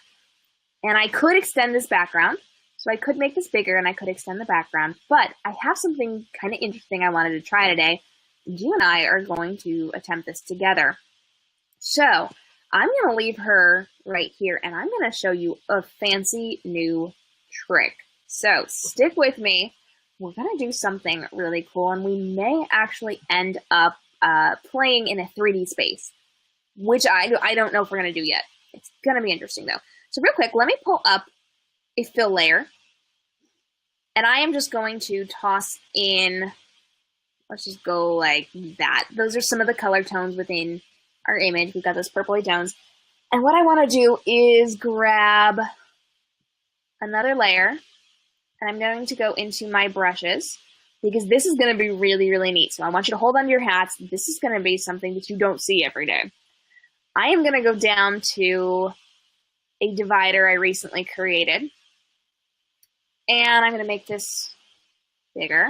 And I could extend this background. So I could make this bigger and I could extend the background, but I have something kind of interesting I wanted to try today. You and I are going to attempt this together. So I'm going to leave her right here and I'm going to show you a fancy new trick. So stick with me. We're going to do something really cool and we may actually end up playing in a 3D space, which I don't know if we're going to do yet. It's going to be interesting though. So real quick, let me pull up a fill layer. And I am just going to toss in, let's just go like that. Those are some of the color tones within our image. We've got those purpley tones. And what I want to do is grab another layer. And I'm going to go into my brushes because this is going to be really, really neat. So I want you to hold onto your hats. This is going to be something that you don't see every day. I am going to go down to a divider I recently created. And I'm going to make this bigger.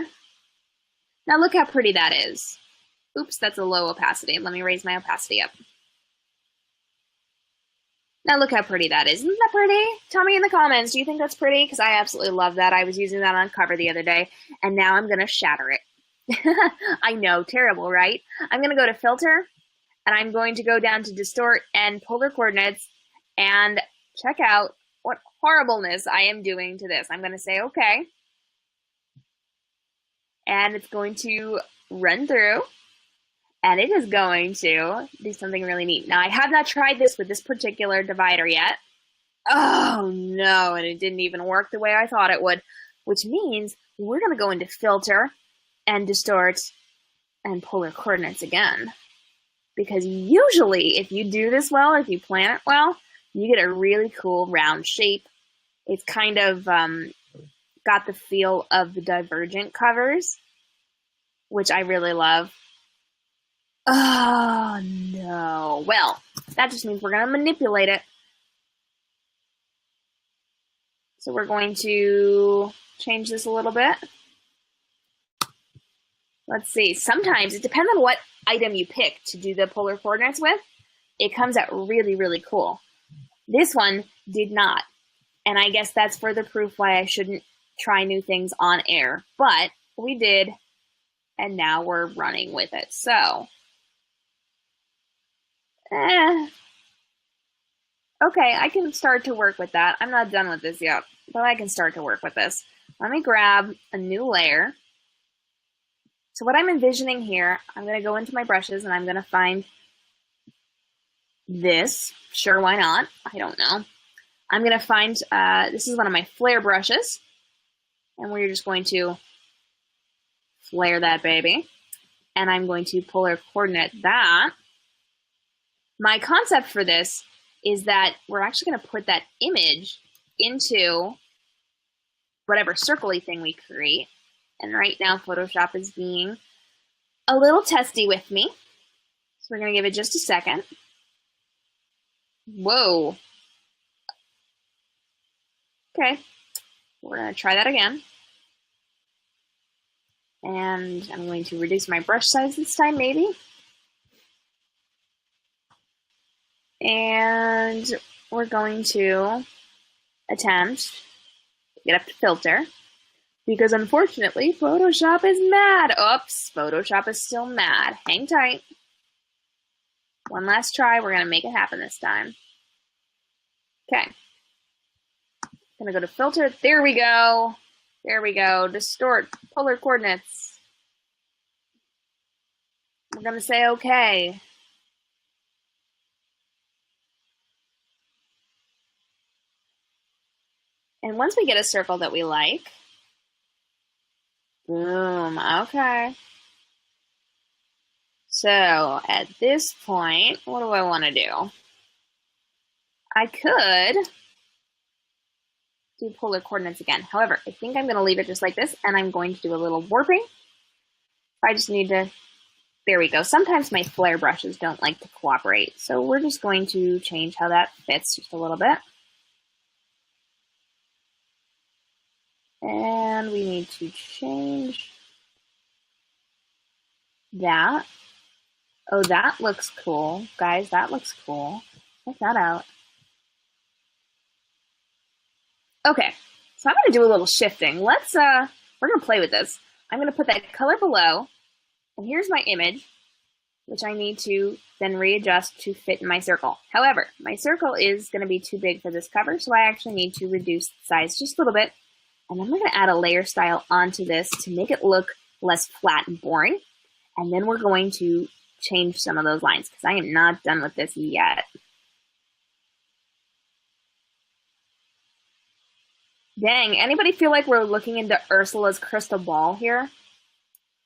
Now look how pretty that is. Oops, that's a low opacity. Let me raise my opacity up. Now look how pretty that is. Isn't that pretty? Tell me in the comments, do you think that's pretty? Because I absolutely love that. I was using that on cover the other day, and now I'm going to shatter it. I know, terrible, right? I'm going to go to Filter, and I'm going to go down to Distort and Polar Coordinates, and check out what horribleness I am doing to this. I'm going to say okay. And it's going to run through. And it is going to do something really neat. Now, I have not tried this with this particular divider yet. Oh, no. And it didn't even work the way I thought it would. Which means we're going to go into Filter and Distort and Polar Coordinates again. Because usually, if you do this well, if you plan it well, you get a really cool round shape. It's kind of got the feel of the Divergent covers, which I really love. Oh, no. Well, that just means we're going to manipulate it. So we're going to change this a little bit. Let's see. Sometimes it depends on what item you pick to do the polar coordinates with. It comes out really, really cool. This one did not. And I guess that's further proof why I shouldn't try new things on air. But we did. And now we're running with it. So. Okay, I can start to work with that. I'm not done with this yet, but I can start to work with this. Let me grab a new layer. So what I'm envisioning here, I'm going to go into my brushes and I'm going to find this. Sure, why not? I don't know. I'm going to find, this is one of my flare brushes. And we're just going to flare that baby. And I'm going to polar coordinate that. My concept for this is that we're actually going to put that image into whatever circle-y thing we create. And right now, Photoshop is being a little testy with me. So we're going to give it just a second. Whoa. Okay. We're going to try that again. And I'm going to reduce my brush size this time, maybe. And we're going to attempt to get up to filter. Because unfortunately, Photoshop is mad. Oops, Photoshop is still mad. Hang tight. One last try. We're going to make it happen this time. Okay. I'm going to go to filter. There we go. There we go. Distort polar coordinates. We're going to say okay. And once we get a circle that we like, boom, okay. So at this point, what do I want to do? I could do polar coordinates again. However, I think I'm going to leave it just like this, and I'm going to do a little warping. I just need to, there we go. Sometimes my flare brushes don't like to cooperate, so we're just going to change how that fits just a little bit. And we need to change that. Oh, that looks cool. Guys, that looks cool. Check that out. Okay, so I'm going to do a little shifting. We're going to play with this. I'm going to put that color below, and here's my image, which I need to then readjust to fit in my circle. However, my circle is going to be too big for this cover, so I actually need to reduce the size just a little bit. And then we're going to add a layer style onto this to make it look less flat and boring. And then we're going to change some of those lines because I am not done with this yet. Dang, anybody feel like we're looking into Ursula's crystal ball here?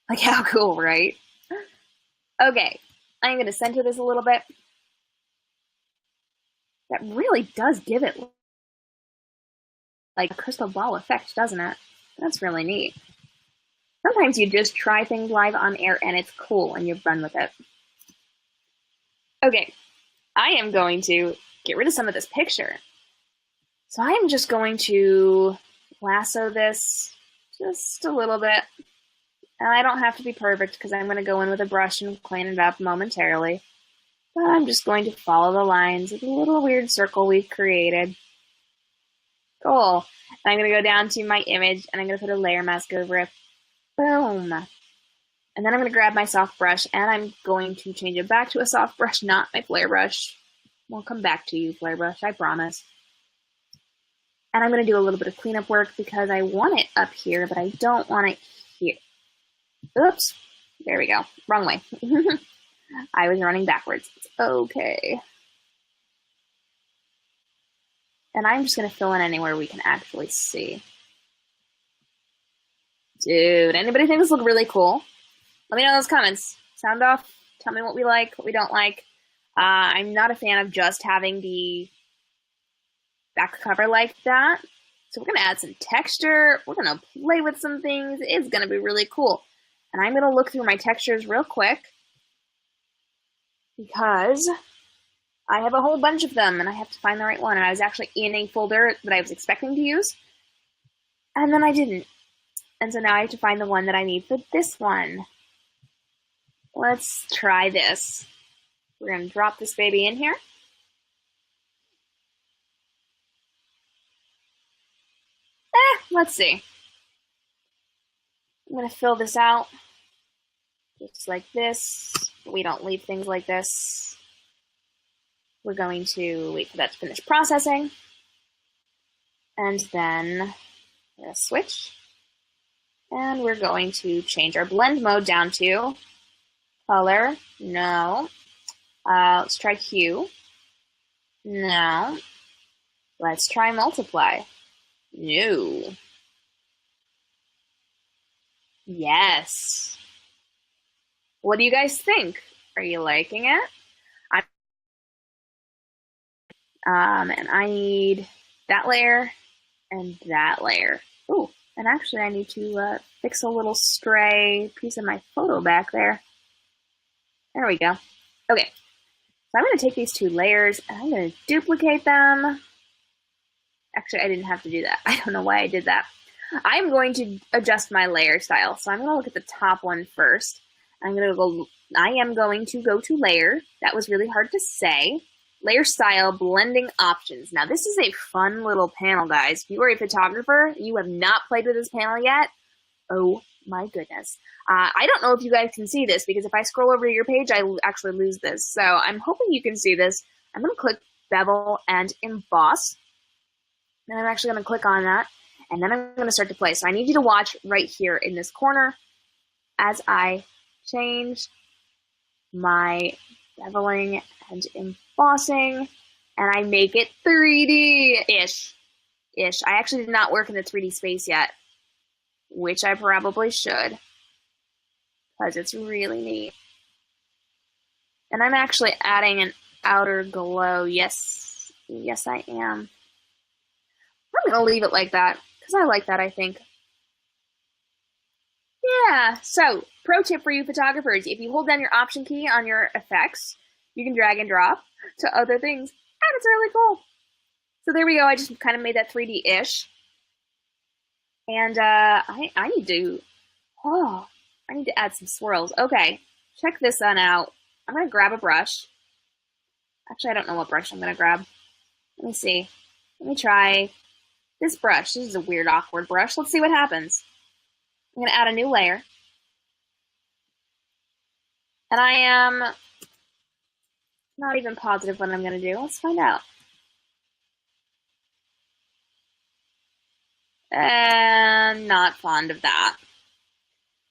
Like, how cool, right? Okay, I'm going to center this a little bit. That really does give it like a crystal ball effect, doesn't it? That's really neat. Sometimes you just try things live on air and it's cool and you run with it. Okay, I am going to get rid of some of this picture. So I am just going to lasso this just a little bit. And I don't have to be perfect because I'm going to go in with a brush and clean it up momentarily. But I'm just going to follow the lines of the little weird circle we've created. Cool. And I'm going to go down to my image and I'm going to put a layer mask over it. Boom. And then I'm going to grab my soft brush and I'm going to change it back to a soft brush, not my flare brush. We'll come back to you, flare brush, I promise. And I'm going to do a little bit of cleanup work because I want it up here, but I don't want it here. Oops. There we go. Wrong way. I was running backwards. It's okay. And I'm just going to fill in anywhere we can actually see. Dude, anybody think this looks really cool? Let me know in those comments. Sound off. Tell me what we like, what we don't like. I'm not a fan of just having the back cover like that. So we're going to add some texture. We're going to play with some things. It's going to be really cool. And I'm going to look through my textures real quick because I have a whole bunch of them and I have to find the right one. And I was actually in a folder that I was expecting to use. And then I didn't. And so now I have to find the one that I need for this one. Let's try this. We're going to drop this baby in here. Let's see. I'm going to fill this out just like this. We don't leave things like this. We're going to wait for that to finish processing. And then we're going to switch. And we're going to change our blend mode down to color. No. Let's try hue. No. Let's try multiply. No. Yes. What do you guys think? Are you liking it? And I need that layer and that layer. Oh, and actually I need to fix a little stray piece of my photo back there. There we go. Okay, so I'm going to take these two layers and I'm going to duplicate them. Actually, I didn't have to do that. I don't know why I did that. I'm going to adjust my layer style. So I'm going to look at the top one first. I am going to go to layer. That was really hard to say. Layer style, blending options. Now this is a fun little panel, guys. If you are a photographer, you have not played with this panel yet. Oh my goodness. I don't know if you guys can see this because if I scroll over to your page, I actually lose this. So I'm hoping you can see this. I'm going to click bevel and emboss. And I'm actually going to click on that. And then I'm going to start to play. So I need you to watch right here in this corner as I change my beveling and embossing. And I make it 3D-ish. I actually did not work in the 3D space yet, which I probably should, because it's really neat. And I'm actually adding an outer glow. Yes, I am. I'm going to leave it like that, because I like that, I think. Yeah, so, pro tip for you photographers, if you hold down your Option key on your effects, you can drag and drop to other things, and it's really cool. So there we go, I just kind of made that 3D-ish. And I need to add some swirls. Okay, check this one out. I'm going to grab a brush. Actually, I don't know what brush I'm going to grab. Let me see. Let me try this brush. This is a weird, awkward brush. Let's see what happens. I'm going to add a new layer. And I am not even positive what I'm going to do. Let's find out. And not fond of that.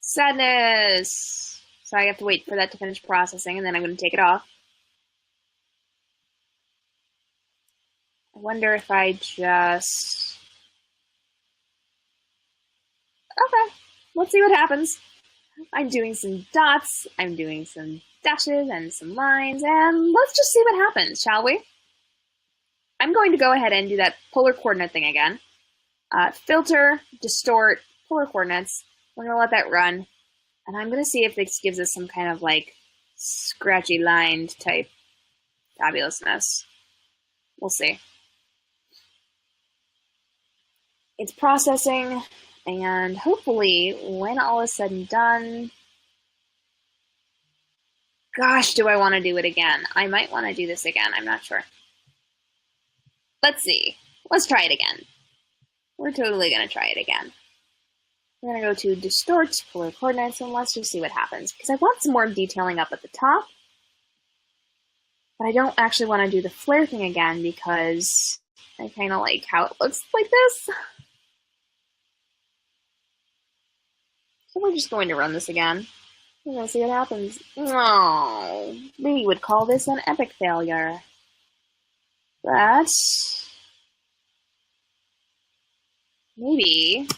Sadness. So I have to wait for that to finish processing, and then I'm going to take it off. I wonder if I just... Okay, let's see what happens. I'm doing some dots, I'm doing some dashes and some lines, and let's just see what happens, shall we? I'm going to go ahead and do that polar coordinate thing again. Filter, distort, polar coordinates. We're going to let that run. And I'm going to see if this gives us some kind of like scratchy lined type fabulousness. We'll see. It's processing, and hopefully when all is said and done, gosh, do I want to do it again? I might want to do this again. I'm not sure. Let's see. Let's try it again. We're totally going to try it again. We're going to go to Distort, Polar Coordinates, and let's just see what happens. Because I want some more detailing up at the top. But I don't actually want to do the flare thing again because I kind of like how it looks like this. So we're just going to run this again. We're going to see what happens. Oh, we would call this an epic failure. But maybe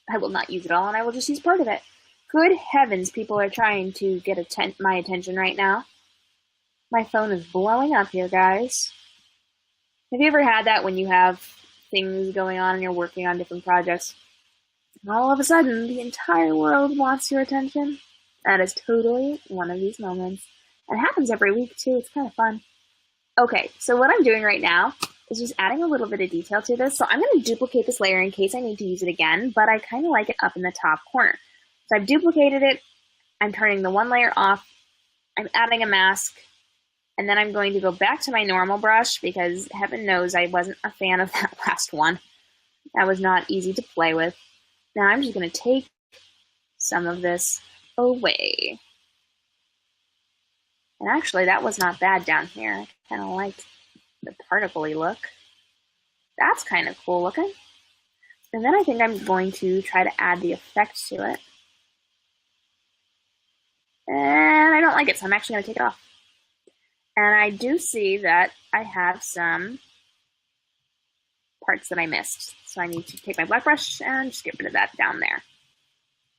I will not use it all and I will just use part of it. Good heavens, people are trying to get my attention right now. My phone is blowing up here, guys. Have you ever had that when you have things going on and you're working on different projects? And all of a sudden, the entire world wants your attention? That is totally one of these moments. And it happens every week, too. It's kind of fun. Okay, so what I'm doing right now is just adding a little bit of detail to this. So I'm going to duplicate this layer in case I need to use it again, but I kind of like it up in the top corner. So I've duplicated it. I'm turning the one layer off. I'm adding a mask. And then I'm going to go back to my normal brush because heaven knows I wasn't a fan of that last one. That was not easy to play with. Now I'm just going to take some of this away. And actually, that was not bad down here. I kind of liked the particle-y look. That's kind of cool looking. And then I think I'm going to try to add the effect to it. And I don't like it, so I'm actually going to take it off. And I do see that I have some parts that I missed. So I need to take my black brush and just get rid of that down there.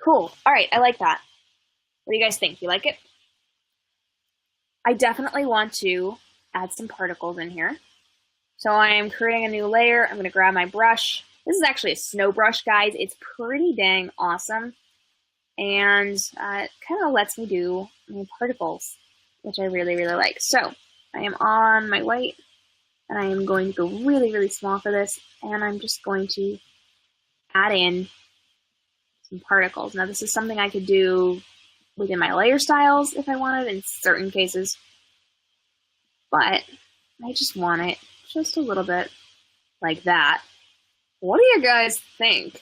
Cool. All right, I like that. What do you guys think? You like it? I definitely want to add some particles in here. So I am creating a new layer. I'm going to grab my brush. This is actually a snow brush, guys. It's pretty dang awesome. And it kind of lets me do my particles, which I really, really like. So I am on my white, and I am going to go really, really small for this. And I'm just going to add in some particles. Now, this is something I could do within my layer styles if I wanted in certain cases. But I just want it just a little bit like that. What do you guys think?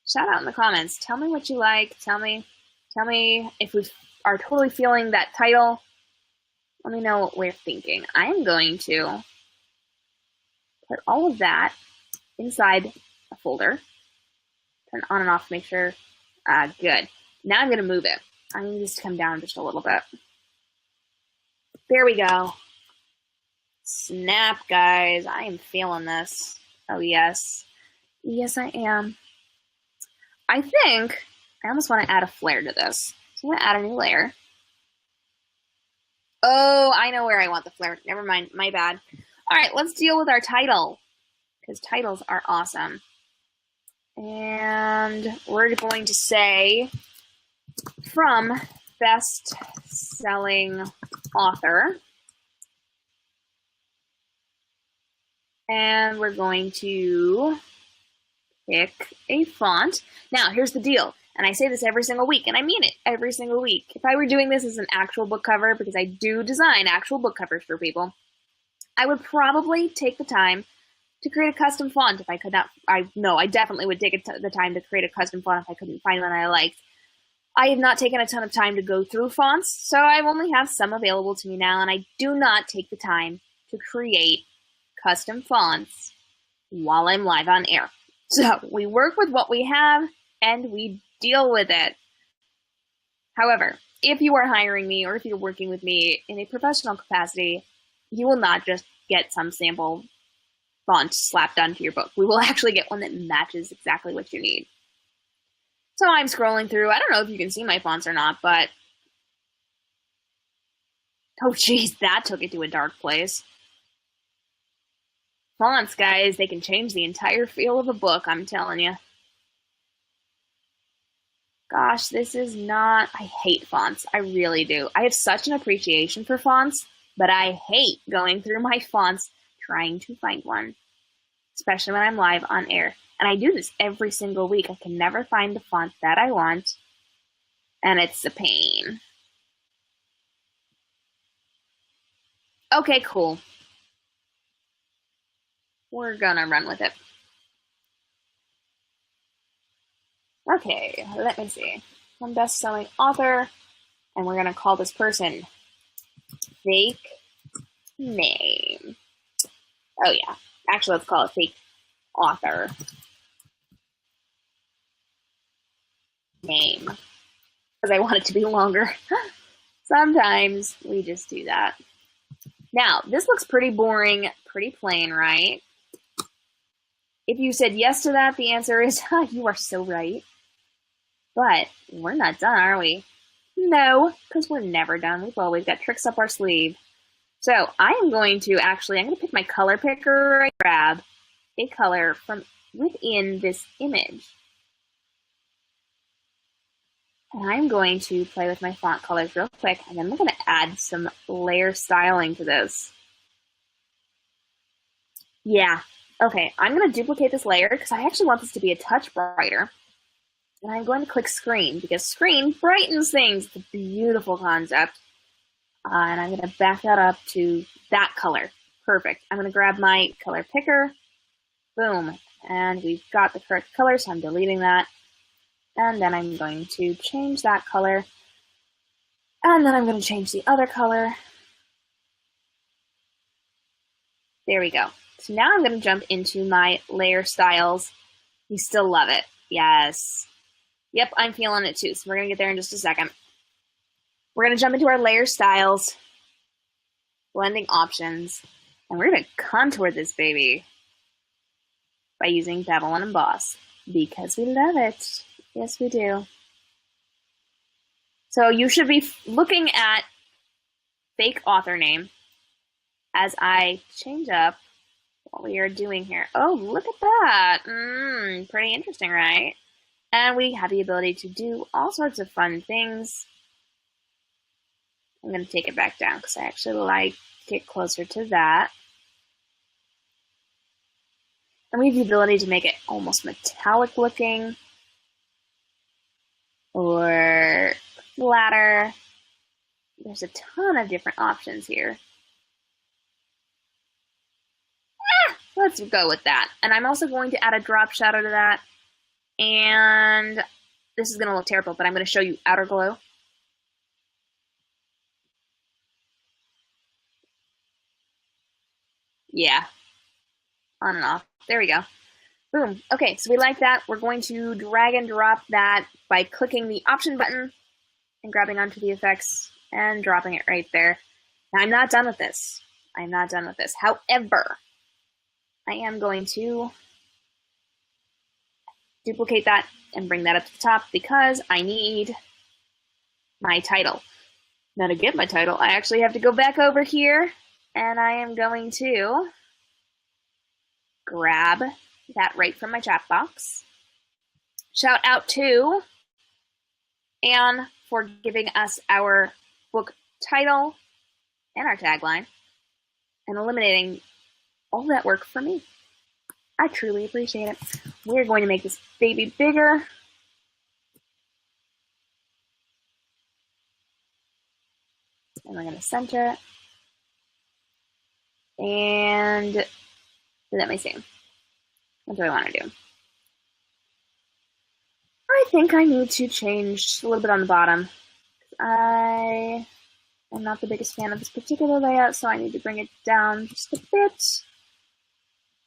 Shout out in the comments. Tell me what you like. Tell me if we are totally feeling that title. Let me know what we're thinking. I am going to put all of that inside a folder. Turn on and off to make sure. Good. Now I'm going to move it. I need this to come down just a little bit. There we go. Snap, guys. I am feeling this. Oh, yes. Yes, I am. I think I almost want to add a flare to this. So I'm going to add a new layer. Oh, I know where I want the flare. Never mind. My bad. All right, let's deal with our title, because titles are awesome. And we're going to say, from best-selling author. And we're going to pick a font. Now, here's the deal. And I say this every single week, and I mean it every single week. If I were doing this as an actual book cover, because I do design actual book covers for people, I would probably take the time to create a custom font if I could not. I definitely would take the time to create a custom font if I couldn't find one I liked. I have not taken a ton of time to go through fonts, so I only have some available to me now, and I do not take the time to create custom fonts while I'm live on air. So we work with what we have, and we deal with it. However, if you are hiring me or if you're working with me in a professional capacity, you will not just get some sample font slapped onto your book. We will actually get one that matches exactly what you need. So I'm scrolling through. I don't know if you can see my fonts or not, but oh geez, that took it to a dark place. Fonts, guys, they can change the entire feel of a book, I'm telling you. Gosh, this is not... I hate fonts. I really do. I have such an appreciation for fonts, but I hate going through my fonts trying to find one, especially when I'm live on air. And I do this every single week. I can never find the font that I want, and it's a pain. Okay, cool. We're gonna run with it. Okay, let me see. One best-selling author, and we're gonna call this person fake name. Oh yeah, actually let's call it fake author name, because I want it to be longer. Sometimes we just do that. Now, this looks pretty boring, pretty plain, right? If you said yes to that, the answer is, you are so right. But we're not done, are we? No, because we're never done. We've always got tricks up our sleeve. So I am going to pick my color picker and grab a color from within this image. And I'm going to play with my font colors real quick, and then I'm going to add some layer styling to this. Yeah, okay, I'm going to duplicate this layer because I actually want this to be a touch brighter. And I'm going to click screen because screen brightens things. It's a beautiful concept. And I'm going to back that up to that color. Perfect. I'm going to grab my color picker. Boom. And we've got the correct color, so I'm deleting that. And then I'm going to change that color. And then I'm going to change the other color. There we go. So now I'm going to jump into my layer styles. You still love it. Yes. Yep, I'm feeling it too. So we're going to get there in just a second. We're going to jump into our layer styles, blending options, and we're going to contour this baby by using Bevel and Emboss because we love it. Yes, we do. So you should be looking at fake author name, as I change up what we are doing here. Oh, look at that. Pretty interesting, right? And we have the ability to do all sorts of fun things. I'm going to take it back down because I actually like to get closer to that. And we have the ability to make it almost metallic looking or flatter. There's a ton of different options here. Let's go with that. And I'm also going to add a drop shadow to that. And this is going to look terrible, but I'm going to show you outer glow. Yeah. On and off. There we go. Boom. Okay, so we like that. We're going to drag and drop that by clicking the option button and grabbing onto the effects and dropping it right there. Now, I'm not done with this. I'm not done with this. However, I am going to duplicate that and bring that up to the top because I need my title. Now, to get my title, I actually have to go back over here, and I am going to grab that right from my chat box. Shout out to Anne for giving us our book title and our tagline and eliminating all that work for me. I truly appreciate it. We're going to make this baby bigger. And we're going to center it. And let me see. What do I want to do? I think I need to change a little bit on the bottom. I am not the biggest fan of this particular layout, so I need to bring it down just a bit.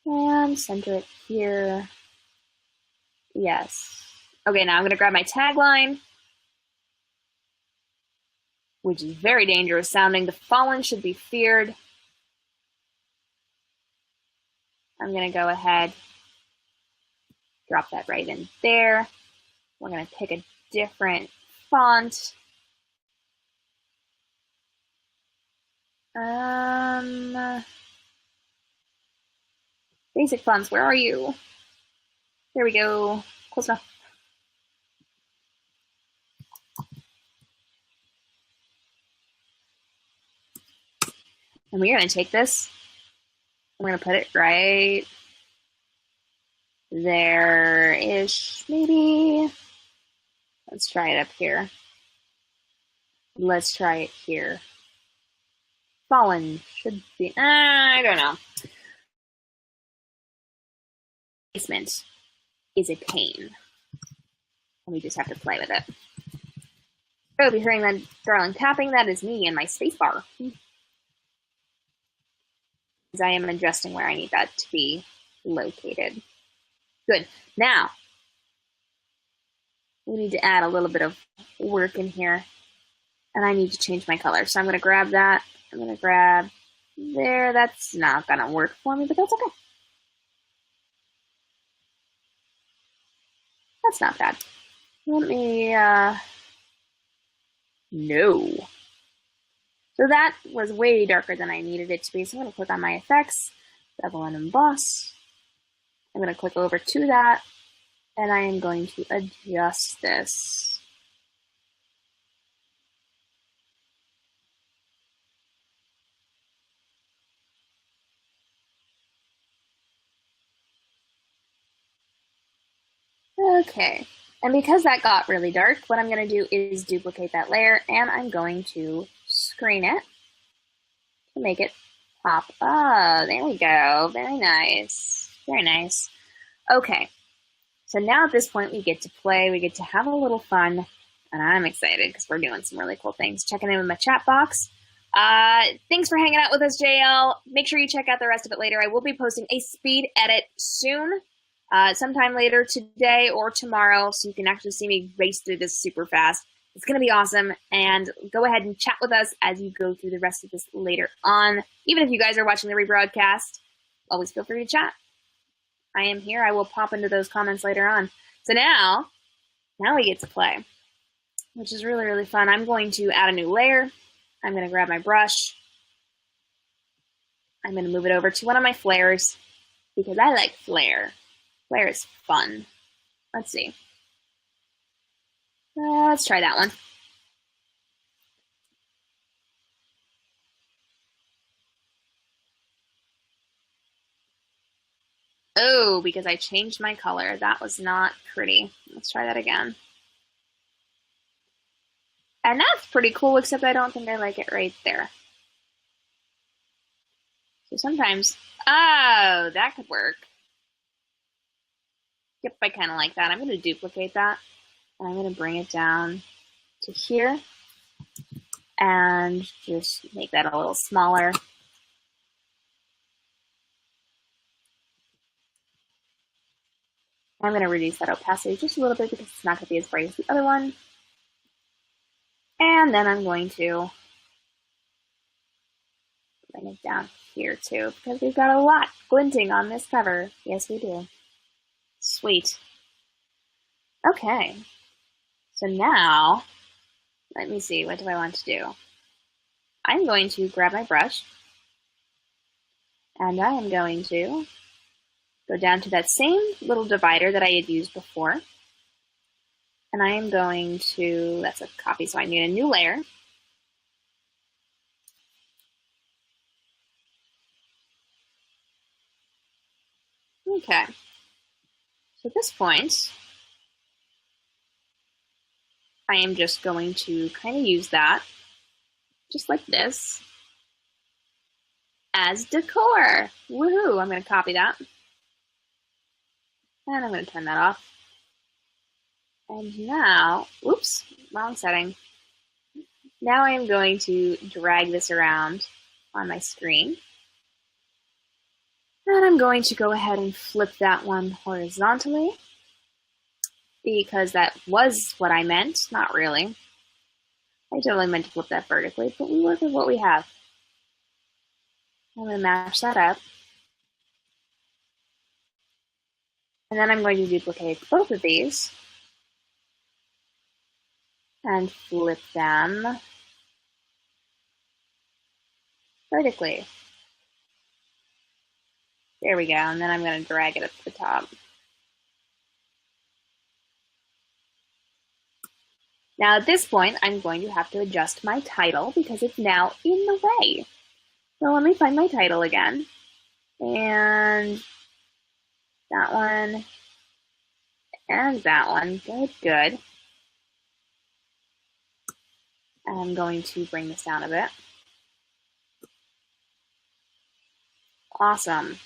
And center it here. Yes. Okay, now I'm going to grab my tagline, which is very dangerous sounding. The fallen should be feared. I'm going to go ahead, drop that right in there. We're going to pick a different font. Basic fonts, where are you? There we go. Close enough. And we're going to take this. We're going to put it right there-ish, maybe. Let's try it up here. Let's try it here. Fallen should be, I don't know. Placement is a pain. And we just have to play with it. You'll be hearing that darling tapping. That is me and my spacebar. Because I am adjusting where I need that to be located. Good. Now, we need to add a little bit of work in here. And I need to change my color. So I'm going to grab that. I'm going to grab there. That's not going to work for me, but that's okay. That's not bad. Let me, no. So that was way darker than I needed it to be. So I'm going to click on my effects, bevel and emboss. I'm going to click over to that, and I am going to adjust this. Okay, and because that got really dark, what I'm going to do is duplicate that layer, and I'm going to screen it to make it pop. Oh, there we go. Very nice. Very nice. Okay, so now at this point we get to play, we get to have a little fun, and I'm excited because we're doing some really cool things. Checking in with my chat box. Thanks for hanging out with us, JL. Make sure you check out the rest of it later. I will be posting a speed edit soon. Sometime later today or tomorrow, so you can actually see me race through this super fast. It's going to be awesome, and go ahead and chat with us as you go through the rest of this later on. Even if you guys are watching the rebroadcast, always feel free to chat. I am here. I will pop into those comments later on. So now we get to play, which is really, really fun. I'm going to add a new layer. I'm going to grab my brush. I'm going to move it over to one of my flares because I like flare. Flare is fun. Let's see. Let's try that one. Oh, because I changed my color. That was not pretty. Let's try that again. And that's pretty cool, except I don't think I like it right there. So sometimes, oh, that could work. Yep, I kind of like that. I'm going to duplicate that. And I'm going to bring it down to here. And just make that a little smaller. I'm going to reduce that opacity just a little bit because it's not going to be as bright as the other one. And then I'm going to bring it down here too because we've got a lot glinting on this cover. Yes, we do. Sweet. Okay. So now, let me see, what do I want to do? I'm going to grab my brush and I am going to go down to that same little divider that I had used before. And I am going to, that's a copy, so I need a new layer. Okay. So at this point, I am just going to kind of use that, just like this, as decor. Woohoo! I'm going to copy that. And I'm going to turn that off. And now, oops, wrong setting. Now I am going to drag this around on my screen. And I'm going to go ahead and flip that one horizontally because that was what I meant. Not really. I totally meant to flip that vertically, but we work with what we have. I'm going to match that up. And then I'm going to duplicate both of these and flip them vertically. There we go. And then I'm going to drag it up to the top. Now at this point, I'm going to have to adjust my title because it's now in the way. So let me find my title again. And that one. And that one. Good, good. And I'm going to bring this down a bit. Awesome.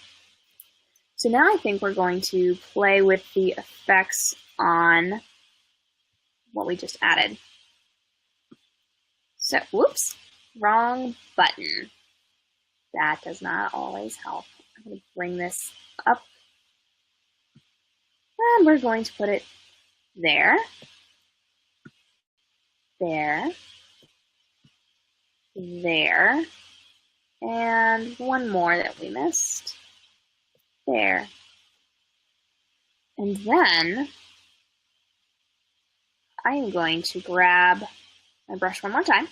So now I think we're going to play with the effects on what we just added. So, whoops, wrong button. That does not always help. I'm going to bring this up. And we're going to put it there, there, there, and one more that we missed. There. And then I am going to grab my brush one more time.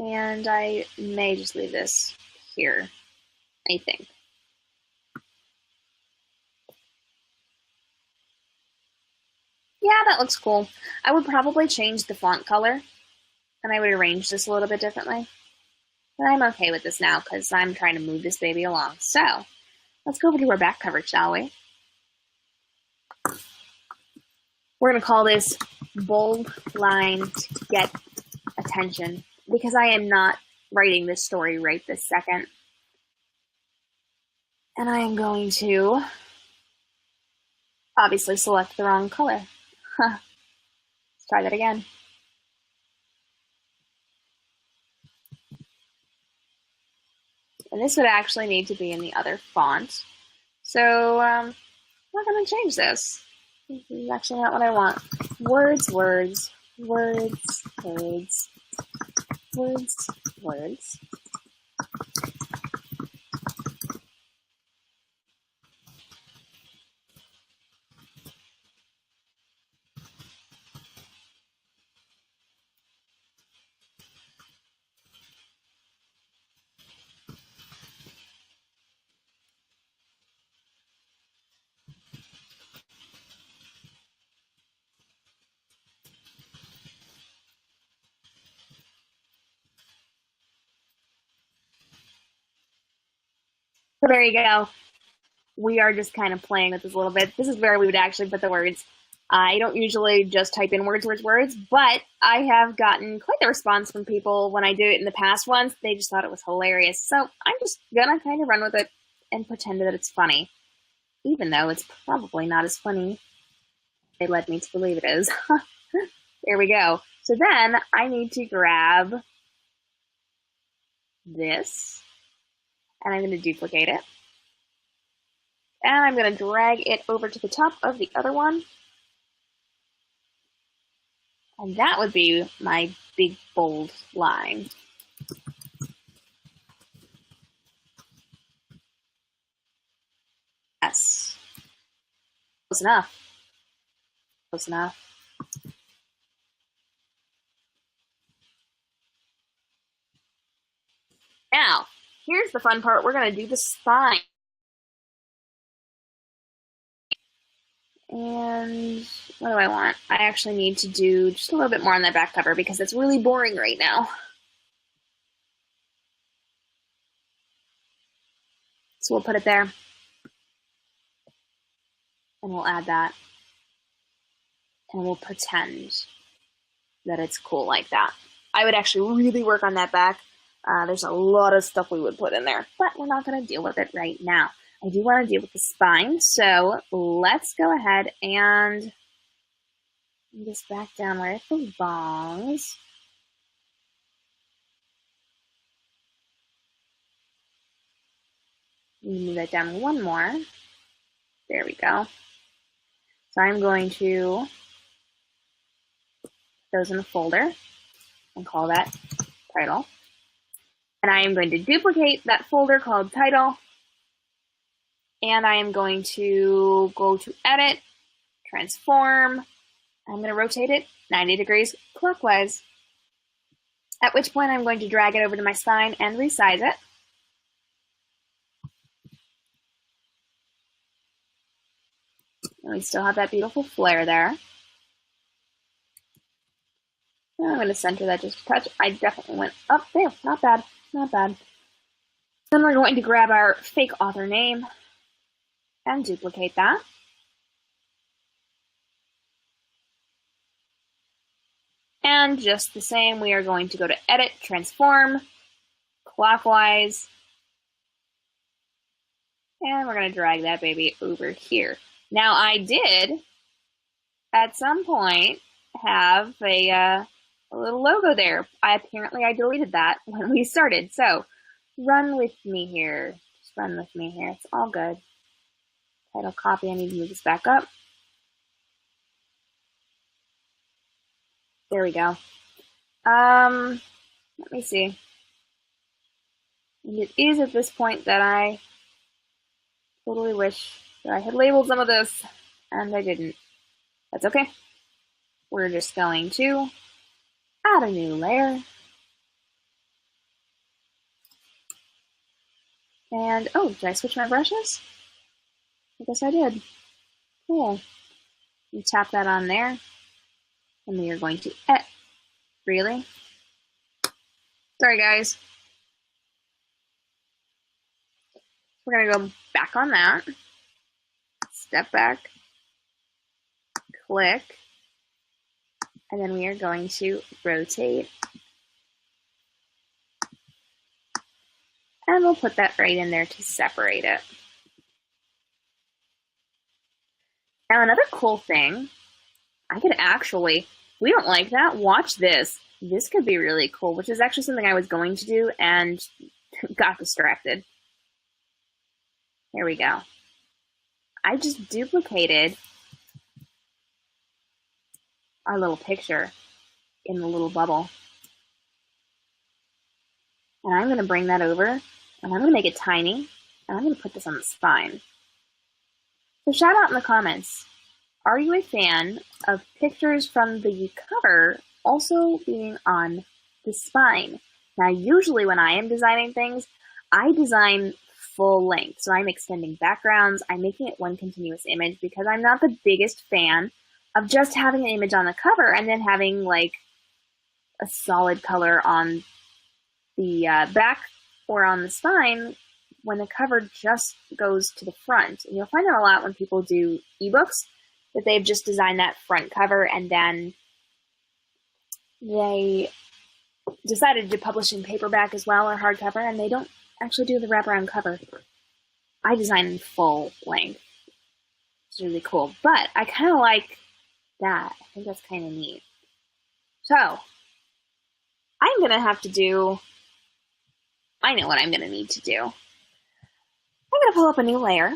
And I may just leave this here, I think. Yeah, that looks cool. I would probably change the font color, and I would arrange this a little bit differently. But I'm okay with this now because I'm trying to move this baby along. So let's go over to our back cover, shall we? We're going to call this bold line to get attention because I am not writing this story right this second. And I am going to obviously select the wrong color. Let's try that again. And this would actually need to be in the other font. So I'm not going to change this. This is actually not what I want. Words, words, words, words, words, words. So there you go. We are just kind of playing with this a little bit. This is where we would actually put the words. I don't usually just type in words, but I have gotten quite the response from people when I do it in the past ones. They just thought it was hilarious. So I'm just gonna kind of run with it and pretend that it's funny, even though it's probably not as funny they led me to believe it is. There we go. So then I need to grab this, and I'm going to duplicate it. And I'm going to drag it over to the top of the other one. And that would be my big, bold line. Yes. Close enough. Close enough. Now, here's the fun part. We're going to do the spine. And what do I want? I actually need to do just a little bit more on that back cover because it's really boring right now. So we'll put it there. And we'll add that. And we'll pretend that it's cool like that. I would actually really work on that back. There's a lot of stuff we would put in there, but we're not going to deal with it right now. I do want to deal with the spine, so let's go ahead and move this back down where it belongs. Move that down one more. There we go. So I'm going to put those in a folder and call that title. And I am going to duplicate that folder called title. And I am going to go to edit, transform. I'm going to rotate it 90 degrees clockwise. At which point I'm going to drag it over to my spine and resize it. And we still have that beautiful flare there. And I'm going to center that just a touch. I definitely went up there. Not bad. Not bad. Then we're going to grab our fake author name and duplicate that. And just the same, we are going to go to edit, transform, clockwise. And we're going to drag that baby over here. Now I did, at some point, have a little logo there. Apparently I deleted that when we started. So run with me here. Just run with me here. It's all good. Title copy. I need to move this back up. There we go. Let me see. And it is at this point that I totally wish that I had labeled some of this, and I didn't. That's okay. We're just going to add a new layer. And, oh, did I switch my brushes? I guess I did. Cool. You tap that on there, and we are going to really? Sorry, guys. We're going to go back on that. Step back. Click. And then we are going to rotate. And we'll put that right in there to separate it. Now another cool thing, I could actually, we don't like that, watch this. This could be really cool, which is actually something I was going to do and got distracted. Here we go. I just duplicated our little picture in the little bubble. And I'm going to bring that over, and I'm going to make it tiny, and I'm going to put this on the spine. So shout out in the comments, are you a fan of pictures from the cover also being on the spine? Now, usually when I am designing things, I design full length. So I'm extending backgrounds, I'm making it one continuous image because I'm not the biggest fan of just having an image on the cover and then having like a solid color on the back or on the spine when the cover just goes to the front. And you'll find that a lot when people do ebooks, that they've just designed that front cover and then they decided to publish in paperback as well or hardcover, and they don't actually do the wraparound cover. I design in full length. It's really cool, but I kind of like that. I think that's kind of neat. So I'm going to have to do, I know what I'm going to need to do. I'm going to pull up a new layer,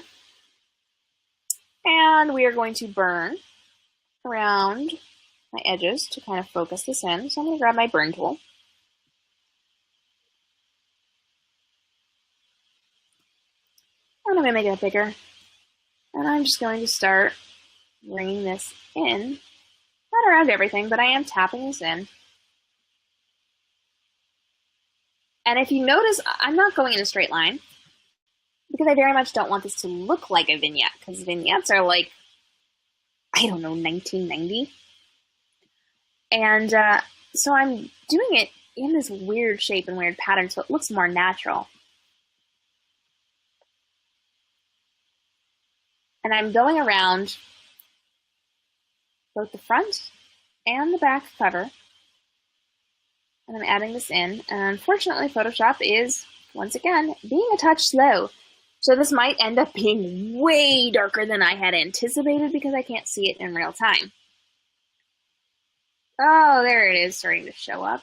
and we are going to burn around my edges to kind of focus this in. So I'm going to grab my burn tool. And I'm going to make it bigger. And I'm just going to start bringing this in. Not around everything, but I am tapping this in. And if you notice, I'm not going in a straight line because I very much don't want this to look like a vignette, because vignettes are like, I don't know, 1990. And so I'm doing it in this weird shape and weird pattern so it looks more natural. And I'm going around both the front and the back cover. And I'm adding this in. And unfortunately, Photoshop is, once again, being a touch slow. So this might end up being way darker than I had anticipated because I can't see it in real time. Oh, there it is starting to show up.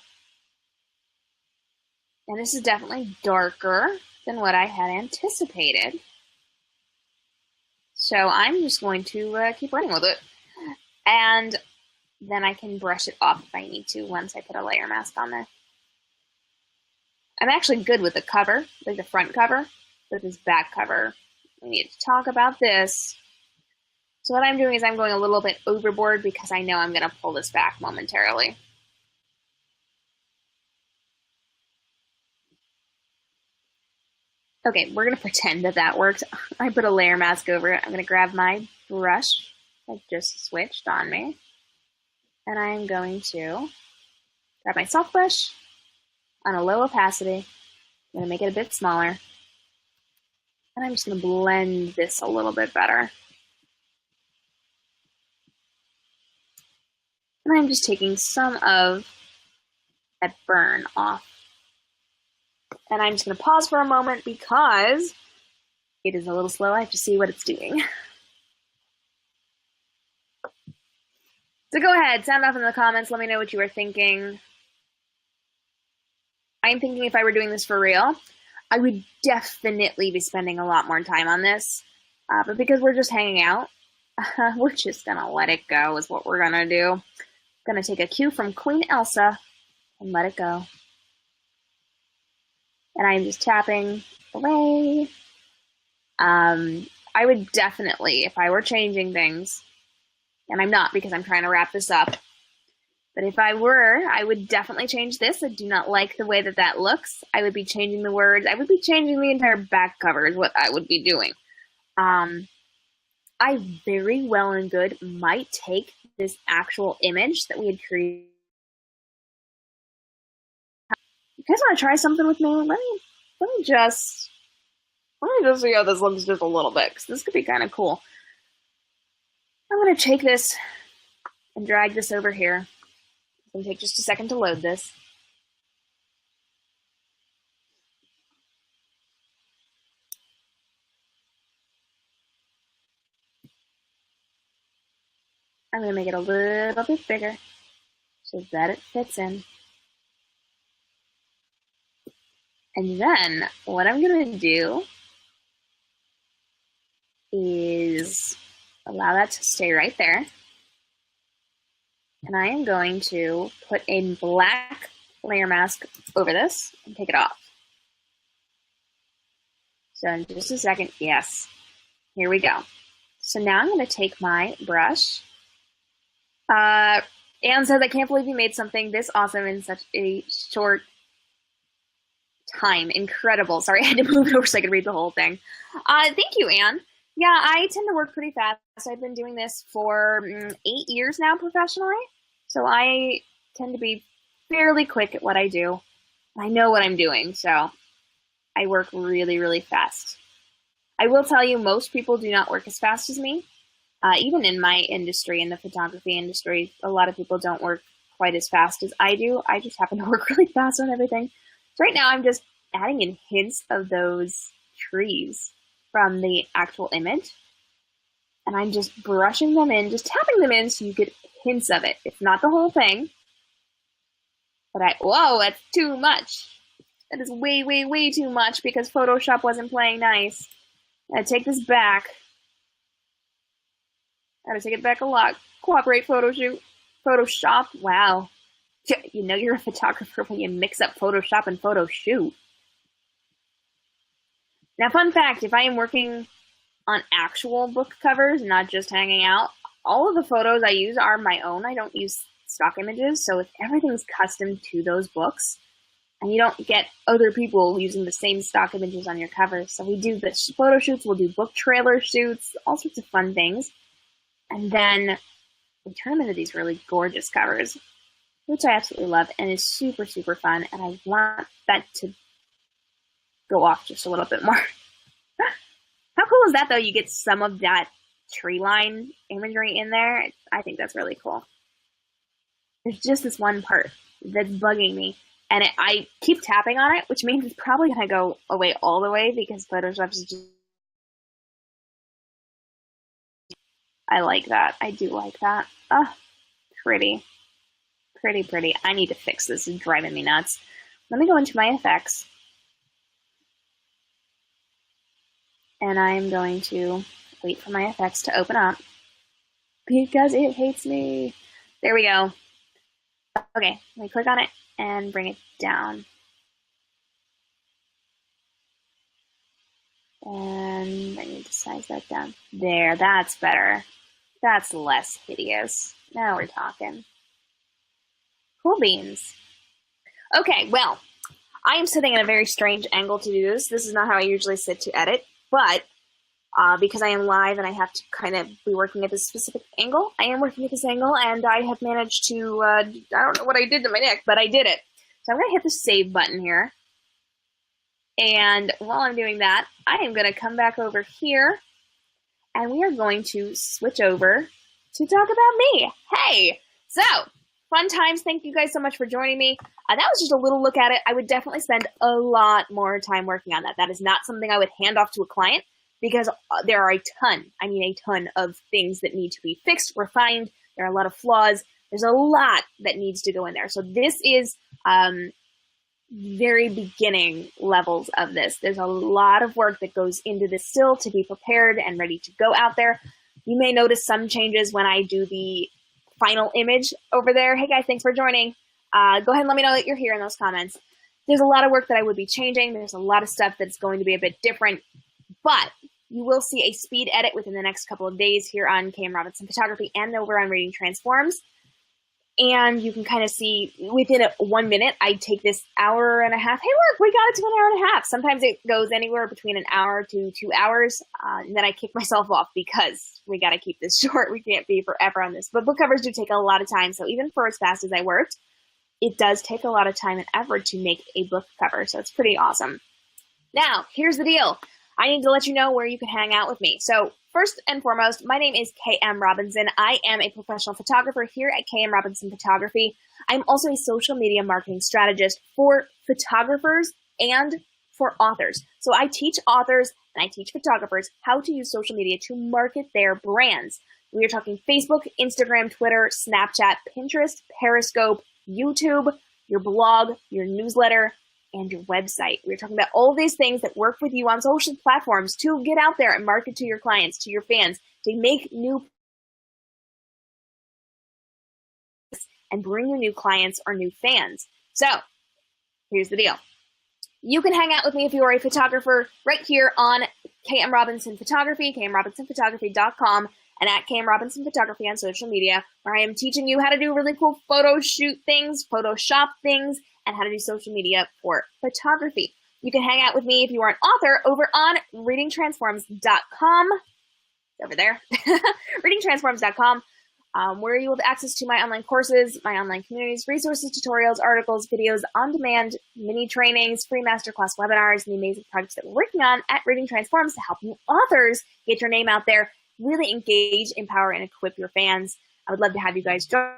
And this is definitely darker than what I had anticipated. So I'm just going to keep running with it. And then I can brush it off if I need to once I put a layer mask on there. I'm actually good with the cover, like the front cover, but this back cover, we need to talk about this. So what I'm doing is I'm going a little bit overboard because I know I'm going to pull this back momentarily. Okay, we're going to pretend that that worked. I put a layer mask over it. I'm going to grab my brush I just switched on me. And I'm going to grab my soft brush on a low opacity. I'm going to make it a bit smaller. And I'm just going to blend this a little bit better. And I'm just taking some of that burn off. And I'm just going to pause for a moment because it is a little slow. I have to see what it's doing. So go ahead, sound off in the comments. Let me know what you were thinking. I'm thinking if I were doing this for real, I would definitely be spending a lot more time on this. But because we're just hanging out, we're just going to let it go is what we're going to do. Going to take a cue from Queen Elsa and let it go. And I'm just tapping away. I would definitely, if I were changing things, and I'm not because I'm trying to wrap this up, but if I were, I would definitely change this. I do not like the way that that looks. I would be changing the words. I would be changing the entire back cover is what I would be doing. I very well and good might take this actual image that we had created. You guys want to try something with me? Let me just see how this looks just a little bit, because this could be kind of cool. I'm going to take this and drag this over here. It's going to take just a second to load this. I'm going to make it a little bit bigger so that it fits in. And then what I'm going to do is allow that to stay right there. And I am going to put a black layer mask over this and take it off. So in just a second, yes, here we go. So now I'm going to take my brush. Anne says, I can't believe you made something this awesome in such a short time. Incredible. Sorry, I had to move it over so I could read the whole thing. Thank you, Anne. Yeah, I tend to work pretty fast. I've been doing this for 8 years now professionally. So I tend to be fairly quick at what I do. I know what I'm doing, so I work really, really fast. I will tell you, most people do not work as fast as me. Even in my industry, in the photography industry, a lot of people don't work quite as fast as I do. I just happen to work really fast on everything. So right now I'm just adding in hints of those trees from the actual image. And I'm just brushing them in, just tapping them in so you get hints of it. It's not the whole thing. But whoa, that's too much. That is way, way, way too much because Photoshop wasn't playing nice. I gotta take this back. I gotta take it back a lot. Cooperate, Photoshop. Wow. You know you're a photographer when you mix up Photoshop and photo shoot. Now, fun fact, if I am working on actual book covers, not just hanging out, all of the photos I use are my own. I don't use stock images, so if everything's custom to those books, and you don't get other people using the same stock images on your covers. So we do the photo shoots, we'll do book trailer shoots, all sorts of fun things. And then we turn them into these really gorgeous covers, which I absolutely love and is super, super fun. And I want that to go off just a little bit more. How cool is that, though? You get some of that tree line imagery in there. I think that's really cool. There's just this one part that's bugging me. And I keep tapping on it, which means it's probably going to go away all the way because Photoshop is just... I like that. I do like that. Oh, pretty. Pretty, pretty. I need to fix this. It's driving me nuts. Let me go into my effects. And I'm going to wait for my effects to open up because it hates me. There we go. Okay, let me click on it and bring it down. And I need to size that down. There, that's better. That's less hideous. Now we're talking. Cool beans. Okay, well, I am sitting in a very strange angle to do this. This is not how I usually sit to edit, but because I am live and I have to kind of be working at this specific angle, I am working at this angle, and I have managed to, I don't know what I did to my neck, but I did it. So I'm going to hit the save button here. And while I'm doing that, I am going to come back over here, and we are going to switch over to talk about me. Hey! So, fun times. Thank you guys so much for joining me. That was just a little look at it. I would definitely spend a lot more time working on that. That is not something I would hand off to a client because there are a ton of things that need to be fixed, refined. There are a lot of flaws. There's a lot that needs to go in there. So this is very beginning levels of this. There's a lot of work that goes into this still to be prepared and ready to go out there. You may notice some changes when I do the final image over there. Hey guys, thanks for joining. Go ahead and let me know that you're here in those comments. There's a lot of work that I would be changing. There's a lot of stuff that's going to be a bit different, but you will see a speed edit within the next couple of days here on KM Robinson Photography and over on Reading Transforms. And you can kind of see within 1 minute, I take this hour and a half. Hey, look, we got it to an hour and a half. Sometimes it goes anywhere between an hour to 2 hours. And then I kick myself off because we got to keep this short. We can't be forever on this. But book covers do take a lot of time. So even for as fast as I worked, it does take a lot of time and effort to make a book cover. So it's pretty awesome. Now, here's the deal. I need to let you know where you can hang out with me. So first and foremost, my name is KM Robinson. I am a professional photographer here at KM Robinson Photography. I'm also a social media marketing strategist for photographers and for authors. So I teach authors and I teach photographers how to use social media to market their brands. We are talking Facebook, Instagram, Twitter, Snapchat, Pinterest, Periscope, YouTube, your blog, your newsletter, and your website. We're talking about all these things that work with you on social platforms to get out there and market to your clients, to your fans, to make new and bring you new clients or new fans. So here's the deal. You can hang out with me if you are a photographer right here on KM Robinson Photography, kmrobinsonphotography.com, and at KM Robinson Photography on social media, where I am teaching you how to do really cool photo shoot things, Photoshop things, and how to do social media for photography. You can hang out with me if you are an author over on readingtransforms.com. Over there. readingtransforms.com. where you will have access to my online courses, my online communities, resources, tutorials, articles, videos, on-demand mini trainings, free masterclass webinars, and the amazing projects that we're working on at Reading Transforms to help you authors get your name out there, really engage, empower, and equip your fans. I would love to have you guys join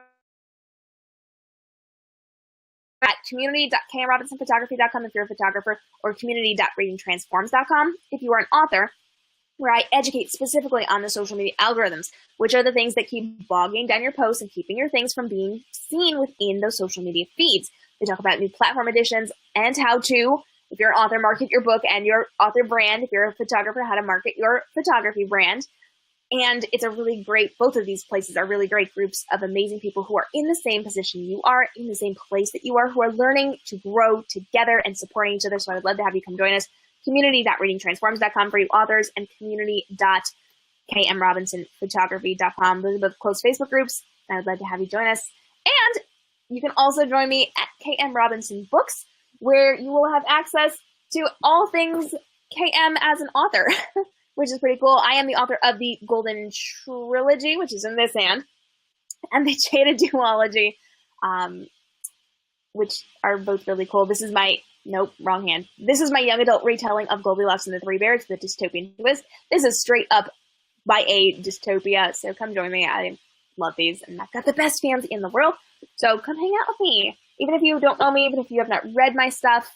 at community.kmrobinsonphotography.com if you're a photographer, or community.readingtransforms.com if you are an author, where I educate specifically on the social media algorithms, which are the things that keep bogging down your posts and keeping your things from being seen within those social media feeds. We talk about new platform additions and how to, if you're an author, market your book and your author brand. If you're a photographer, how to market your photography brand. And it's a really great, both of these places are really great groups of amazing people who are in the same position you are, in the same place that you are, who are learning to grow together and supporting each other. So I would love to have you come join us. Community.readingtransforms.com for you authors, and community.kmrobinsonphotography.com. Those are both closed Facebook groups, and I would love to have you join us. And you can also join me at KM Robinson Books, where you will have access to all things KM as an author, which is pretty cool. I am the author of the Golden Trilogy, which is in this hand, and the Jada Duology, which are both really cool. This is my Nope, wrong hand. This is my young adult retelling of Goldilocks and the Three Bears, the dystopian twist. This is straight up by a dystopia, so come join me. I love these, and I've got the best fans in the world, so come hang out with me. Even if you don't know me, even if you have not read my stuff,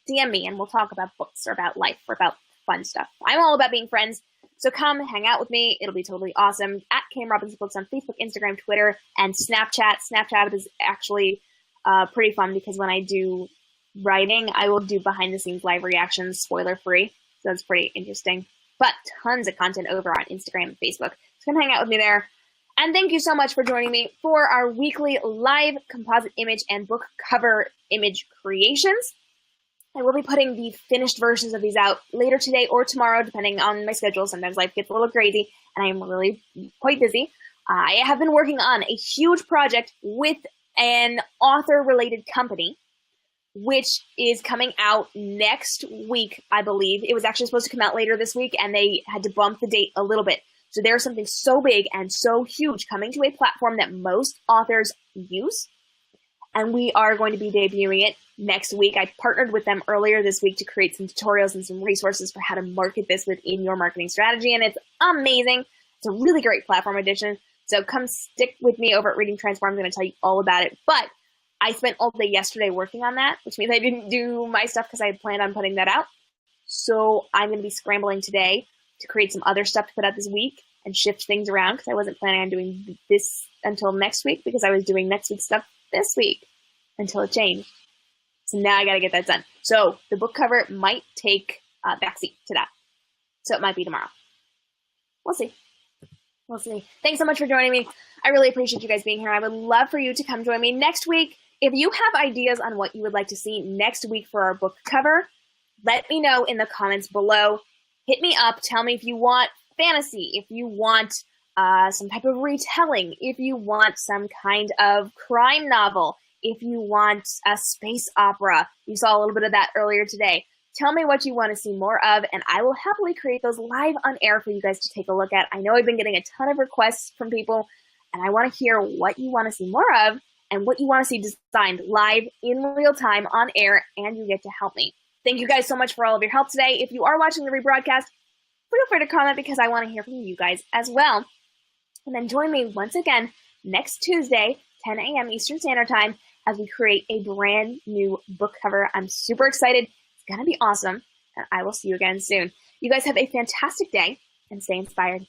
DM me, and we'll talk about books or about life or about fun stuff. I'm all about being friends, so come hang out with me. It'll be totally awesome. At Cam Robinson Books on Facebook, Instagram, Twitter, and Snapchat. Snapchat is actually pretty fun because when I do writing, I will do behind-the-scenes live reactions, spoiler-free. So that's pretty interesting. But tons of content over on Instagram and Facebook. So come hang out with me there. And thank you so much for joining me for our weekly live composite image and book cover image creations. I will be putting the finished versions of these out later today or tomorrow, depending on my schedule. Sometimes life gets a little crazy, and I am really quite busy. I have been working on a huge project with an author-related company, which is coming out next week, I believe. It was actually supposed to come out later this week, and they had to bump the date a little bit. So there's something so big and so huge coming to a platform that most authors use, and we are going to be debuting it next week. I partnered with them earlier this week to create some tutorials and some resources for how to market this within your marketing strategy, and it's amazing. It's a really great platform edition. So come stick with me over at Reading Transform. I'm going to tell you all about it. But I spent all day yesterday working on that, which means I didn't do my stuff because I had planned on putting that out. So I'm going to be scrambling today to create some other stuff to put out this week and shift things around because I wasn't planning on doing this until next week because I was doing next week's stuff this week until it changed. So now I got to get that done. So the book cover might take a backseat to that. So it might be tomorrow. We'll see. We'll see. Thanks so much for joining me. I really appreciate you guys being here. I would love for you to come join me next week. If you have ideas on what you would like to see next week for our book cover, let me know in the comments below. Hit me up. Tell me if you want fantasy, if you want some type of retelling, if you want some kind of crime novel, if you want a space opera. You saw a little bit of that earlier today. Tell me what you want to see more of, and I will happily create those live on air for you guys to take a look at. I know I've been getting a ton of requests from people, and I want to hear what you want to see more of and what you want to see designed live in real time on air, and you get to help me. Thank you guys so much for all of your help today. If you are watching the rebroadcast, feel free to comment because I want to hear from you guys as well. And then join me once again next Tuesday, 10 a.m. Eastern Standard Time, as we create a brand new book cover. I'm super excited. It's going to be awesome, and I will see you again soon. You guys have a fantastic day, and stay inspired.